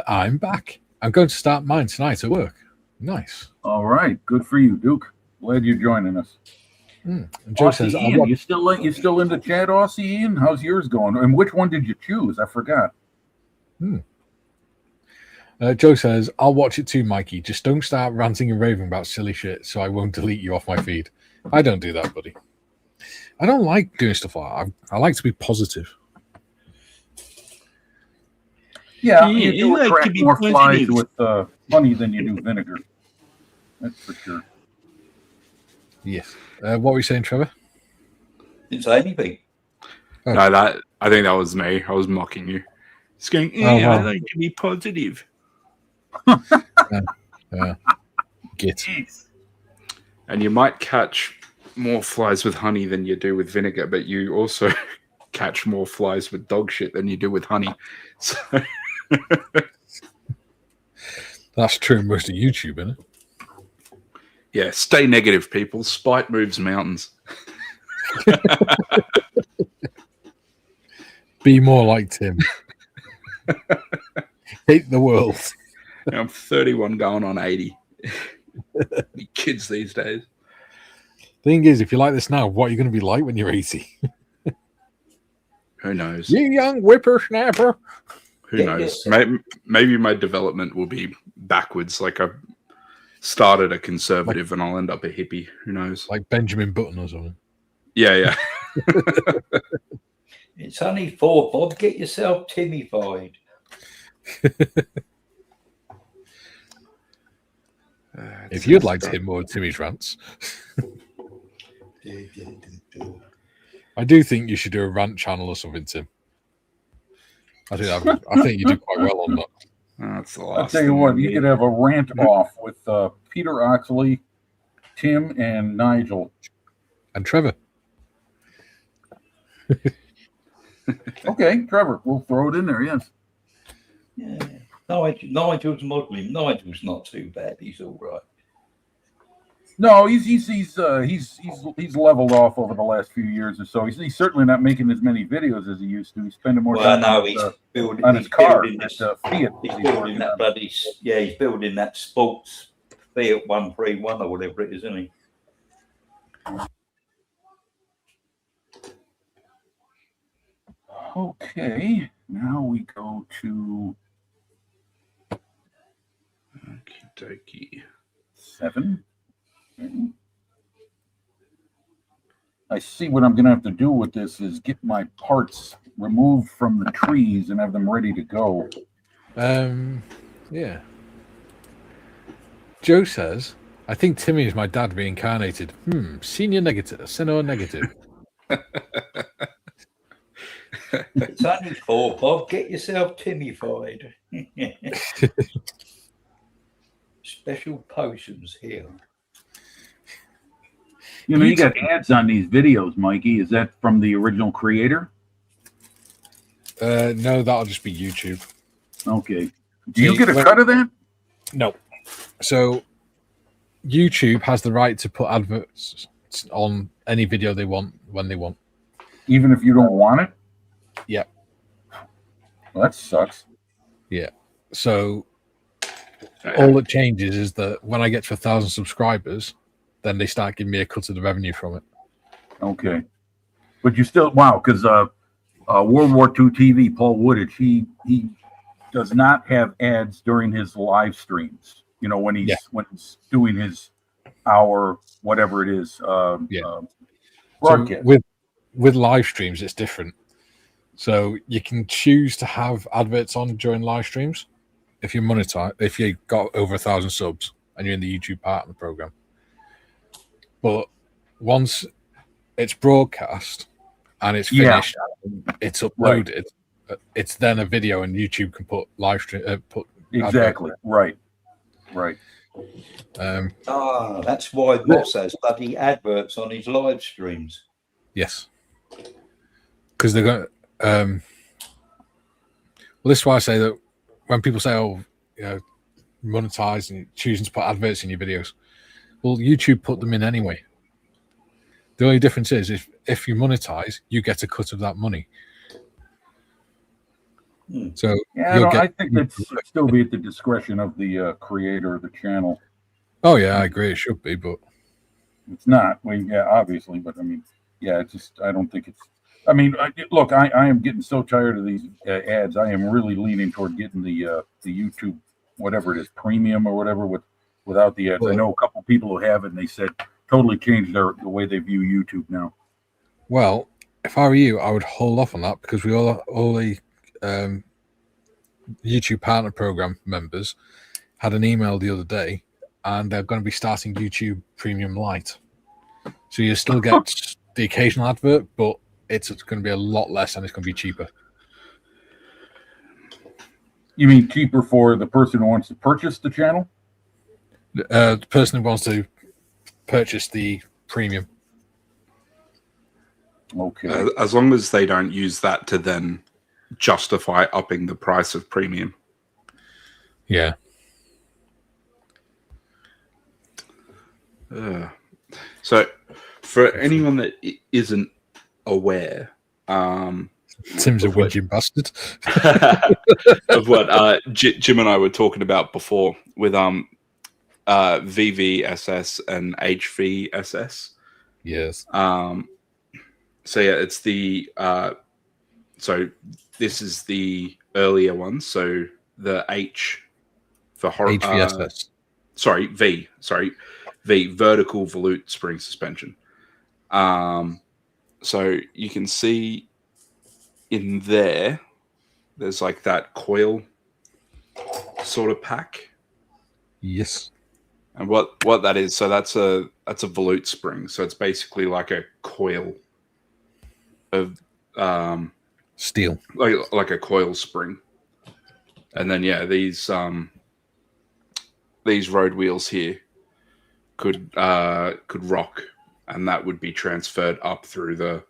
I'm back. I'm going to start mine tonight at work. Nice. All right. Good for you, Duke. Glad you're joining us. And Joe says, Ian, you still in the chat, Aussie Ian? How's yours going? And which one did you choose? I forgot. Joe says, I'll watch it too, Mikey. Just don't start ranting and raving about silly shit so I won't delete you off my feed. I don't do that, buddy. I don't like doing stuff like that. I like to be positive. Yeah, you do attract more flies with honey than you do vinegar. That's for sure. Yes. What were you saying, Trevor? Didn't say anything. Oh. No, I think that was me. I was mocking you. It's going, I like to be positive. Git. And you might catch more flies with honey than you do with vinegar, but you also catch more flies with dog shit than you do with honey. So that's true in most of YouTube, isn't it? Yeah, stay negative, people. Spite moves mountains. Be more like Tim. Hate the world. I'm 31 going on 80. Kids these days. Thing is, if you like this now, what are you going to be like when you're 80? Who knows? You young whippersnapper. Who knows? Maybe my development will be backwards. Like I started a conservative and I'll end up a hippie. Who knows? Like Benjamin Button or something. Yeah. It's only 4 bob. Get yourself Timmy-fied. If you'd like to hear more of Timmy's rants, I do think you should do a rant channel or something, Tim. I think you do quite well on that. That's the last. I'll tell you what, you could have a rant off with Peter Oxley, Tim, and Nigel. And Trevor. Okay, Trevor, we'll throw it in there, yes. Yeah. Nigel's modelling. Nigel's not too bad. He's all right. No, he's leveled off over the last few years or so. He's certainly not making as many videos as he used to. He's spending more time on his car. Fiat. He's building that sports Fiat 131 or whatever it is, isn't he? Okay, now we go to Okey-dokey. 7. Okay. I see what I'm going to have to do with this is get my parts removed from the trees and have them ready to go. Yeah. Joe says, I think Timmy is my dad reincarnated. Senior negative. Senior negative. It's only 4 bob. Get yourself Timmy-fied. Special potions here. You know, you got ads on these videos, Mikey. Is that from the original creator? No, that'll just be YouTube. Okay. Do you get a cut of that? No. So YouTube has the right to put adverts on any video they want when they want. Even if you don't want it? Yeah. Well, that sucks. Yeah. So all that changes is that when I get to 1,000 subscribers, then they start giving me a cut of the revenue from it. Okay. But you still, wow, because World War II TV, Paul Woodage, he does not have ads during his live streams. You know, when he's doing his hour, whatever it is, broadcast. So with live streams, it's different. So you can choose to have adverts on during live streams if you monetize, if you got over 1,000 subs and you're in the YouTube partner program. But once it's broadcast and it's finished, it's uploaded. Right. It's then a video, and YouTube can put live stream. Exactly. Right. That's why Moss has bloody adverts on his live streams. Yes, because they're going. Well, this is why I say that when people say, "Oh, you know, monetize and choosing to put adverts in your videos," well, YouTube put them in anyway. The only difference is if you monetize, you get a cut of that money. So I think that should still be at the discretion of the creator of the channel. Oh yeah, I agree. It should be, but it's not. Well, yeah, obviously, but I mean, yeah, it's just I don't think it's. I mean, look, I am getting so tired of these ads. I am really leaning toward getting the YouTube, whatever it is, premium or whatever, without the ads. Well, I know a couple people who have it, and they said totally changed the way they view YouTube now. Well, if I were you, I would hold off on that because we all the YouTube partner program members had an email the other day, and they're going to be starting YouTube Premium Lite. So you still get the occasional advert, but it's going to be a lot less, and it's going to be cheaper. You mean cheaper for the person who wants to purchase the channel? The person who wants to purchase the premium. Okay. As long as they don't use that to then justify upping the price of premium. Yeah. So for anyone that isn't aware, Tim's a whinging bastard. of what Jim and I were talking about before with VVSS and HVSS. Yes. So yeah, it's the so this is the earlier one. So the H for HVSS. V, vertical volute spring suspension. So you can see in there's like that coil sort of pack. Yes. And what that is, so that's a volute spring. So it's basically like a coil of steel, like a coil spring. And then these road wheels here could rock, and that would be transferred up through the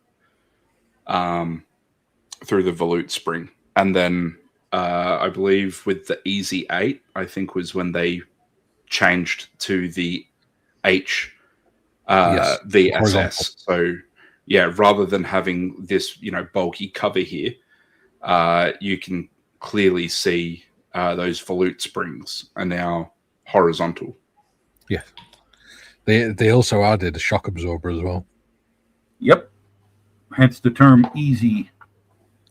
volute spring. And then I believe with the Easy 8, I think was when they changed to the H VSS. So rather than having this bulky cover here, you can clearly see those volute springs are now horizontal. Yeah. They also added a shock absorber as well. Yep. Hence the term easy.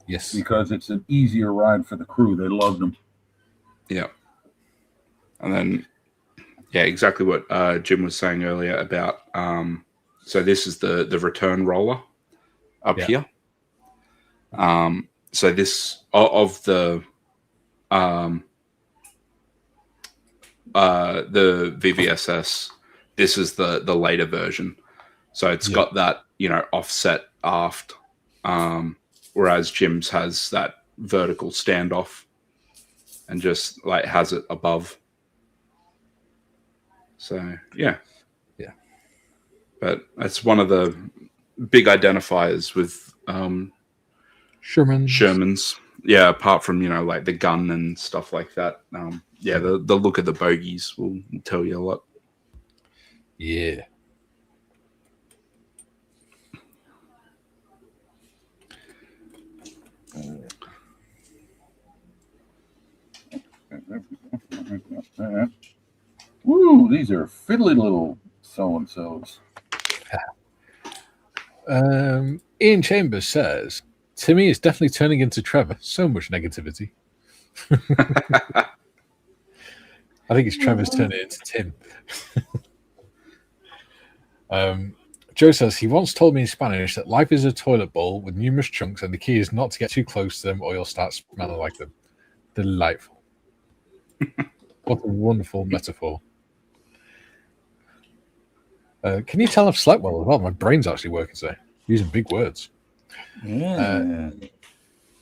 Yes. Because it's an easier ride for the crew. They love them. Yeah. And then, exactly what Jim was saying earlier about, so this is the return roller up here. So this, of the VVSS, this is the later version. So it's got that, offset aft, whereas Jim's has that vertical standoff and just like has it above. So, yeah. But that's one of the big identifiers with Sherman's. Yeah, apart from, like the gun and stuff like that. The look of the bogies will tell you a lot. Yeah. All right. Woo, these are fiddly little so-and-sos. Ian Chambers says, Timmy is definitely turning into Trevor. So much negativity. I think it's Trevor's turning into Tim. Joe says, he once told me in Spanish that life is a toilet bowl with numerous chunks and the key is not to get too close to them or you'll start smelling like them. Delightful. What a wonderful metaphor. Can you tell I've slept well as well? My brain's actually working today. Using big words. Yeah.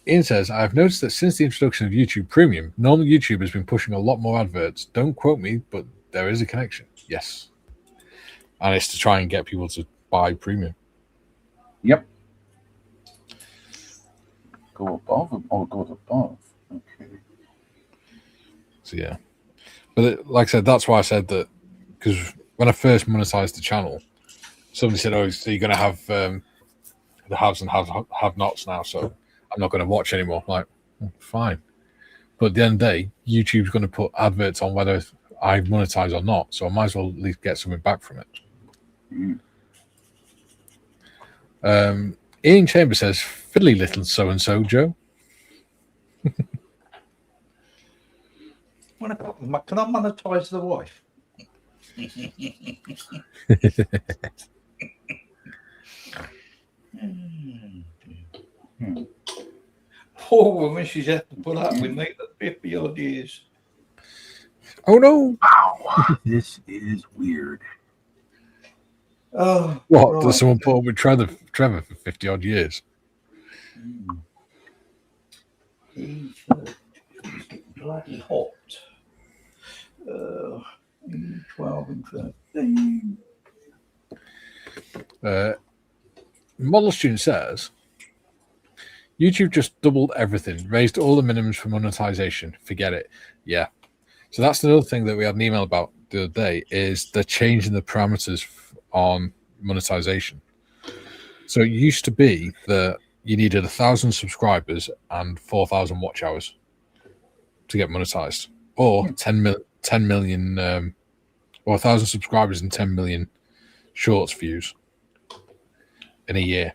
Ian says, I've noticed that since the introduction of YouTube Premium, normal YouTube has been pushing a lot more adverts. Don't quote me, but there is a connection. Yes. And it's to try and get people to buy Premium. Yep. Go above? Oh, it goes above. Okay. So, yeah. But like I said, that's why I said that, because when I first monetized the channel, somebody said, oh, so you're going to have the haves and have-nots now, so I'm not going to watch anymore. I'm like, fine. But at the end of the day, YouTube's going to put adverts on whether I monetize or not, so I might as well at least get something back from it. Ian Chambers says, fiddly little so-and-so, Joe. Can I monetize the wife? Poor woman, she's had to put up with me for 50 odd years. Oh no! Wow, this is weird. Oh, What? right. Does someone put up with Trevor for 50 odd years? He's getting bloody hot. 12 and 13. Model Student says, YouTube just doubled everything, raised all the minimums for monetization. Forget it. Yeah. So that's another thing that we had an email about the other day, is the change in the parameters on monetization. So it used to be that you needed 1,000 subscribers and 4,000 watch hours to get monetized, or 10 million, or 1,000 subscribers and 10 million shorts views in a year.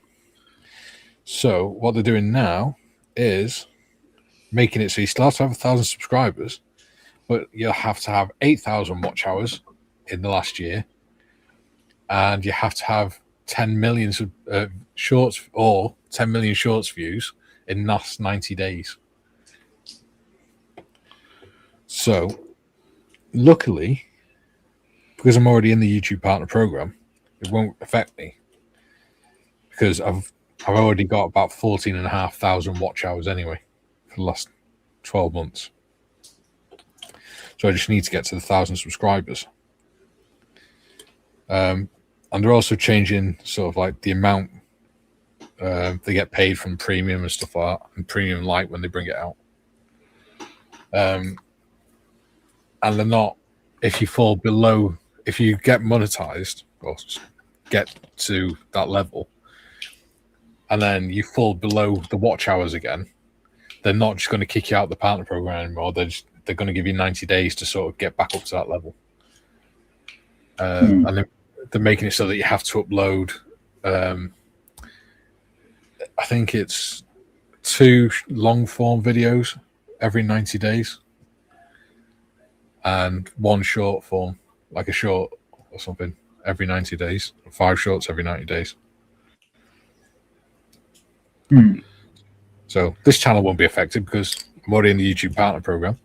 So what they're doing now is making it so you still have to have 1,000 subscribers, but you'll have to have 8,000 watch hours in the last year, and you have to have 10 million shorts or 10 million shorts views in the last 90 days. So luckily, because I'm already in the YouTube Partner Program, it won't affect me, because I've already got about 14,500 watch hours anyway for the last 12 months. So I just need to get to the 1,000 subscribers. And they're also changing sort of like the amount they get paid from Premium and stuff like that, and Premium Lite when they bring it out. And they're not, if you fall below, if you get monetized or get to that level, and then you fall below the watch hours again, they're not just going to kick you out of the partner program anymore. They're going to give you 90 days to sort of get back up to that level. And they're making it so that you have to upload, I think it's 2 long form videos every 90 days and 1 short form, like a short or something, every 90 days, 5 shorts every 90 days. So this channel won't be affected because I'm already in the YouTube Partner Program,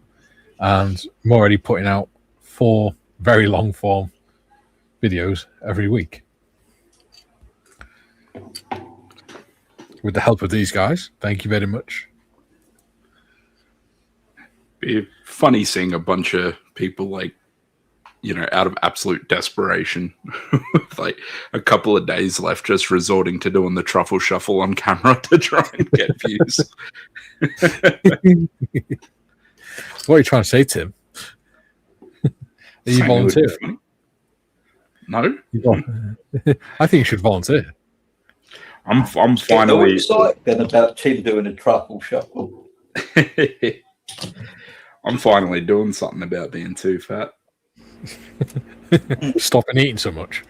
and I'm already putting out 4 very long form videos every week. With the help of these guys, thank you very much. Be funny seeing a bunch of people, like, you know, out of absolute desperation, with like a couple of days left, just resorting to doing the truffle shuffle on camera to try and get views. What are you trying to say, Tim? Are you volunteering? No, I think you should volunteer. I'm finally excited then about Tim doing a truffle shuffle. I'm finally doing something about being too fat. Stopping eating so much.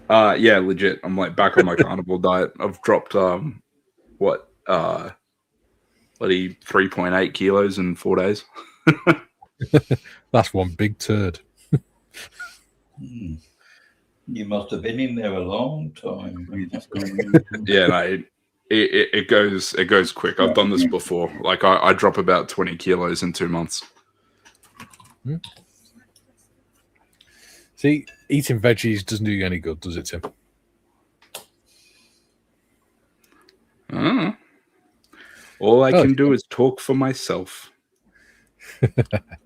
Yeah, legit. I'm like back on my carnivore diet. I've dropped 3.8 kilos in 4 days. That's one big turd. You must have been in there a long time. Yeah, no, it goes quick. I've done this before. Like I drop about 20 kilos in 2 months. See, eating veggies doesn't do you any good, does it, Tim? All I can do is talk for myself.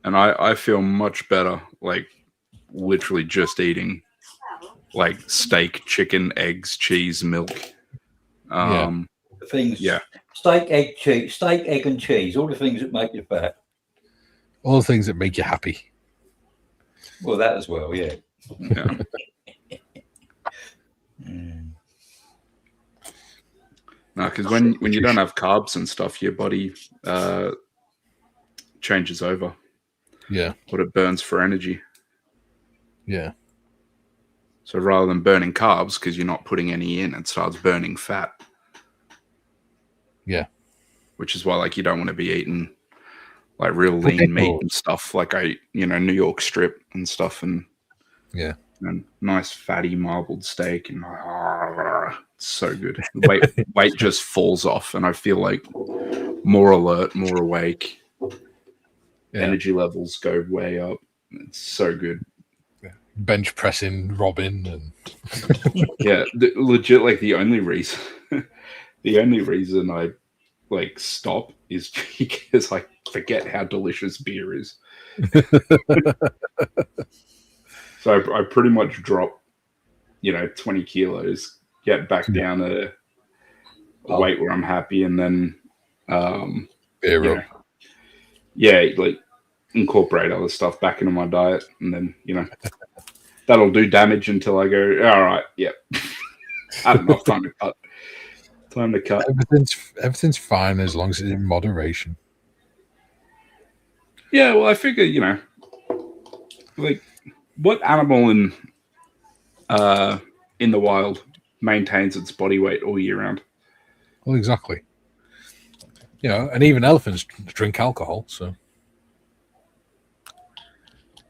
And I feel much better, like literally just eating like steak, chicken, eggs, cheese, milk. Things, yeah. Steak, egg, and cheese, all the things that make you fat. All the things that make you happy. Well, that as well, yeah. No, because when you don't have carbs and stuff, your body changes over. Yeah. What it burns for energy. Yeah. So rather than burning carbs, because you're not putting any in, it starts burning fat. Yeah. Which is why, like, you don't want to be eating like real lean meat and stuff, like New York strip and stuff, and nice fatty marbled steak, and it's so good. Weight just falls off, and I feel like more alert, more awake. Energy levels go way up. It's so good. Bench pressing Robin and legit. Like the only reason I like stop is because I forget how delicious beer is. So I pretty much drop 20 kilos, get back down to a weight where I'm happy, and then like incorporate other stuff back into my diet, and then that'll do damage until I go, all right, I don't know, time to cut. Everything's fine as long as it's in moderation. Yeah, well, I figure, like, what animal in the wild maintains its body weight all year round? Well, exactly. And even elephants drink alcohol, so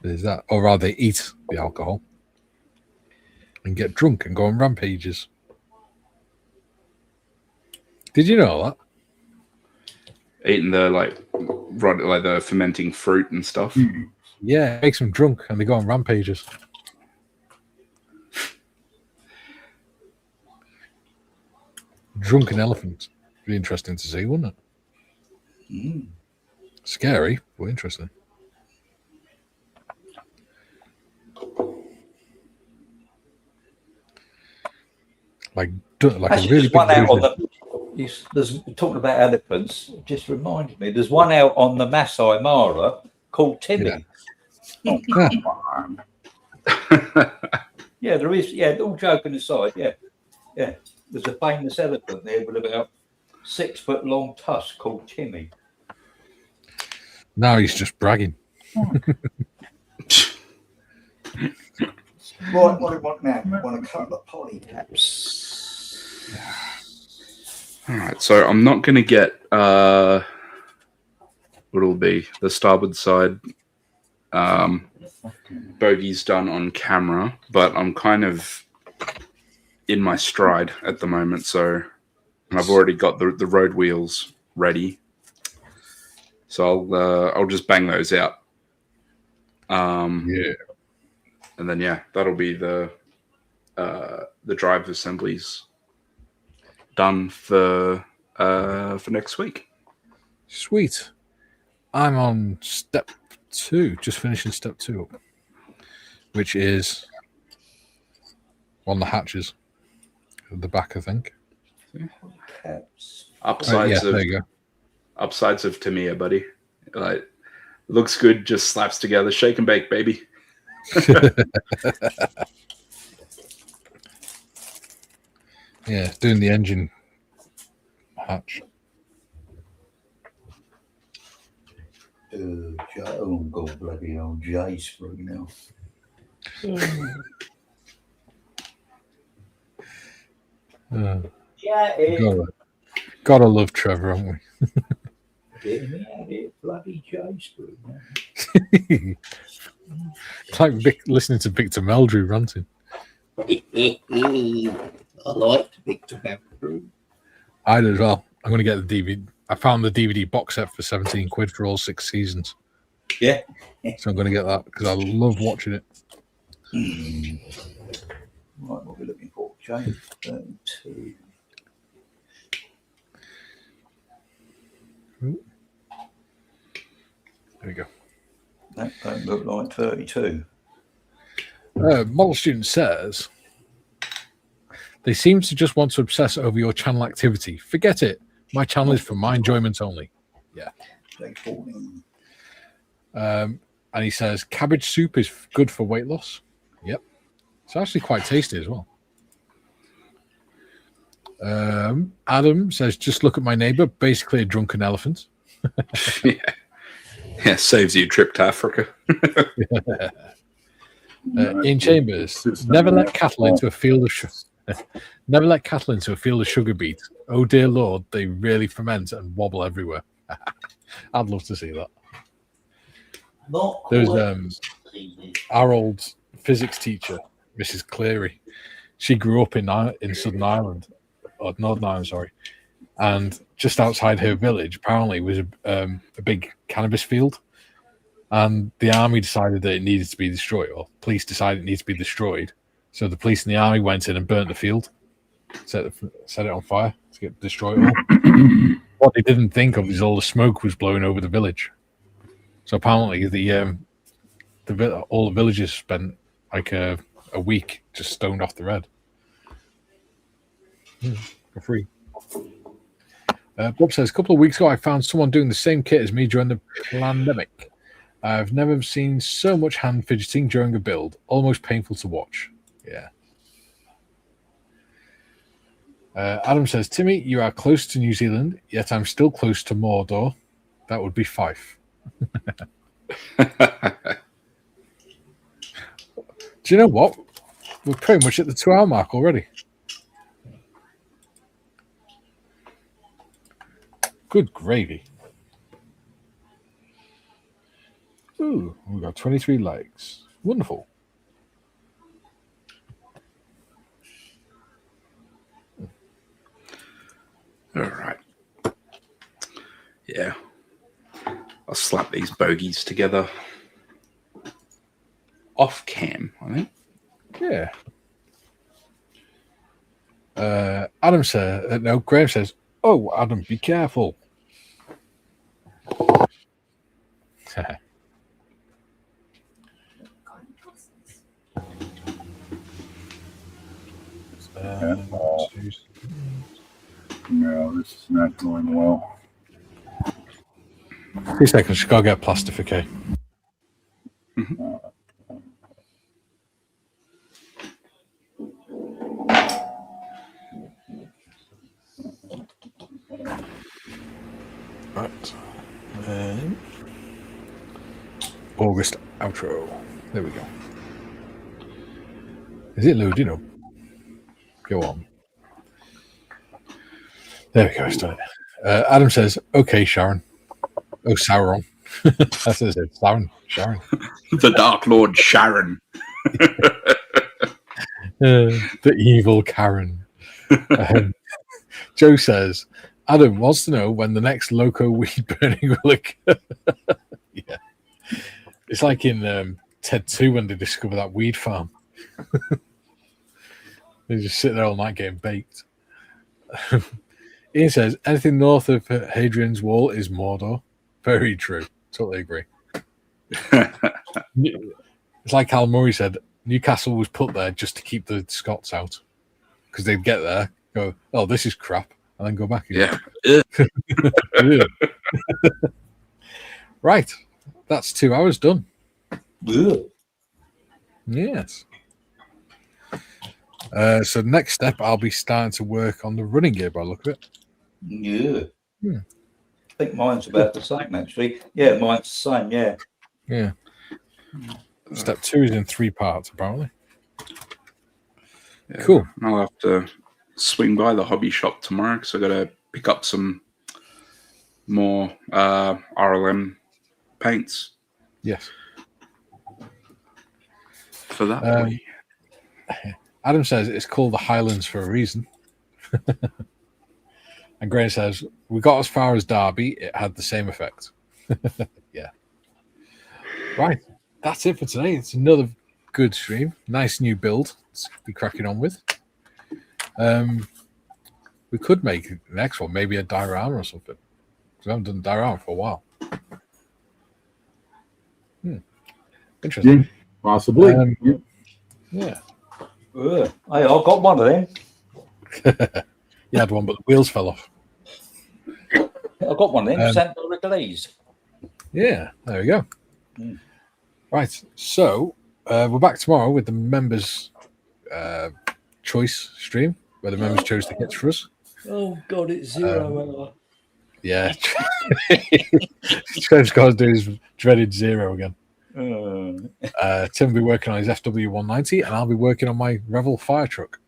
there's that. Or rather, they eat the alcohol and get drunk and go on rampages. Did you know that? Eating the like the fermenting fruit and stuff. Yeah, it makes them drunk and they go on rampages. Drunken elephants. Be interesting to see, wouldn't it? Scary, but interesting. Like Actually, a really there's one big out on there's talking about elephants. It just reminded me. There's one out on the Masai Mara called Timmy. Yeah. Yeah, there is. Yeah, all joking aside. Yeah. There's a famous elephant there with about 6 foot long tusk called Timmy. Now he's just bragging. Right, what do you want now? I want a couple of polycaps. All right, so I'm not going to get what'll be the starboard side bogeys done on camera, but I'm kind of in my stride at the moment. So I've already got the road wheels ready, so I'll just bang those out. And then that'll be the drive assemblies done for next week. Sweet. I'm on step 2, just finishing step 2, which is on the hatches at the back, I think. Upsides there you go. Upsides of Tamiya, buddy. Like, looks good, just slaps together. Shake and bake, baby. Yeah, doing the engine hatch. Oh, God, bloody hell, Jay's through now. Gotta love Trevor, haven't we? Get me out of here, bloody Jay's through now. It's like listening to Victor Meldrew ranting. I liked Victor Meldrew. I did as well. I'm going to get the DVD. I found the DVD box set for 17 quid for all 6 seasons. Yeah. So I'm going to get that because I love watching it. Right, what are we looking for? Jay 32. There we go. That don't look like 32. Model student says, they seem to just want to obsess over your channel activity. Forget it. My channel is for my enjoyment only. Yeah. Day 14. And he says, cabbage soup is good for weight loss. Yep. It's actually quite tasty as well. Adam says, just look at my neighbor, basically a drunken elephant. Yeah, saves you a trip to Africa. Ian Chambers, never let cattle into a field of never let cattle into a field of sugar beets. Oh dear Lord, they really ferment and wobble everywhere. I'd love to see that. There's our old physics teacher, Mrs. Cleary. She grew up in Southern Ireland, or Northern Ireland, sorry, and just outside her village apparently was a big cannabis field, and the army decided that it needed to be destroyed, or police decided it needed to be destroyed. So the police and the army went in and burnt the field, set it on fire to destroy it all. What they didn't think of is all the smoke was blowing over the village. So apparently all the villagers spent like a week just stoned off the red for free. Bob says, a couple of weeks ago, I found someone doing the same kit as me during the pandemic. I've never seen so much hand fidgeting during a build. Almost painful to watch. Yeah. Adam says, Timmy, you are close to New Zealand, yet I'm still close to Mordor. That would be Fife. Do you know what? We're pretty much at the 2-hour mark already. Good gravy. Ooh, we've got 23 likes. Wonderful. All right. Yeah. I'll slap these bogeys together. Off cam, I think. Yeah. Adam says, no, Graham says, oh, Adam, be careful. No, this is not going well. 3 seconds, just gotta get plastificate. Right. August outro. There we go. Is it loading up? Go on. There we go. It's done it. Adam says, okay, Sharon. Oh, Sauron. That's what it said. Sharon. The Dark Lord Sharon. The evil Karen. Joe says, Adam wants to know when the next loco weed burning will occur. Yeah. It's like in Ted 2 when they discover that weed farm. They just sit there all night getting baked. Ian says, anything north of Hadrian's Wall is Mordor. Very true. Totally agree. It's like Al Murray said, Newcastle was put there just to keep the Scots out. Because they'd get there, go, oh, this is crap, and then go back again. Yeah. Right. That's 2 hours done. Yes. So next step, I'll be starting to work on the running gear by the look of it. Yeah. think mine's about the same, actually. Yeah, mine's the same, yeah. Yeah. Step 2 is in 3 parts, apparently. Yeah, Cool. I'll have to swing by the hobby shop tomorrow because I got to pick up some more RLM paints. Yes. For that boy. Adam says it's called the Highlands for a reason. And Graham says, we got as far as Derby, it had the same effect. Yeah. Right. That's it for today. It's another good stream. Nice new build to be cracking on with. We could make the next one, maybe a diorama or something. Because I haven't done diorama for a while. Interesting. Yeah, possibly. Yeah. Hey, I've got one of them. You had one, but the wheels fell off. I've got one of them. Santa Glaze. Yeah, there we go. Right, so we're back tomorrow with the members' choice stream, where the members chose the kits for us. Oh, God, it's 0 hour. Yeah. Trevor's got to do his dreaded 0 again. Tim will be working on his FW190, and I'll be working on my Revel fire truck.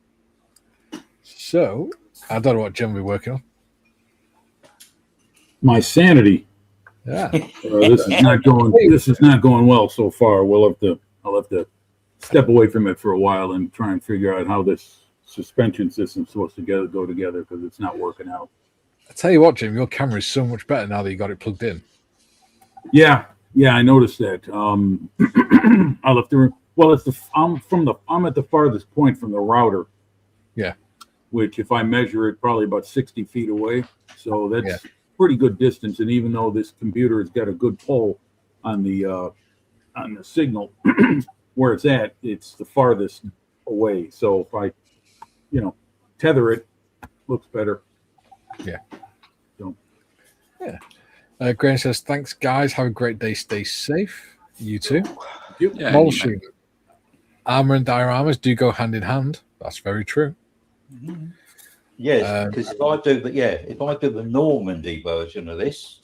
So, I don't know what Jim will be working on. My sanity. Yeah. This is not going well so far. I'll have to step away from it for a while and try and figure out how this suspension system's supposed to go together, because it's not working out. I tell you what, Jim, your camera is so much better now that you got it plugged in. Yeah, I noticed that. I'll have to. Well, I'm at the farthest point from the router. Yeah. Which, if I measure it, probably about 60 feet away. So that's pretty good distance. And even though this computer has got a good pull on the signal where it's at, it's the farthest away. So if I, tether it, looks better. Yeah. So. Yeah. Graham says, thanks, guys. Have a great day. Stay safe. You too. Yeah, Molishing. Armor and dioramas do go hand in hand. That's very true. Yes, because if I do the Normandy version of this,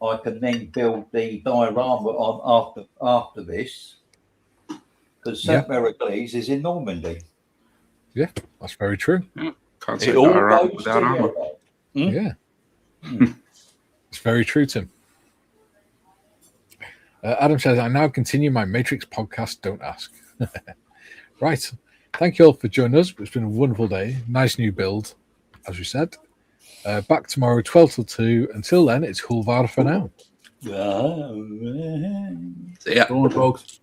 I can then build the diorama on after this, because St. Marigles is in Normandy. Yeah, that's very true. Can't say diorama without armor. Yeah. It's very true, Tim. Adam says, I now continue my Matrix podcast. Don't ask. Right. Thank you all for joining us. It's been a wonderful day. Nice new build, as we said. Back tomorrow, 12 till 2. Until then, it's Hulvar for now. See ya. Go on, folks.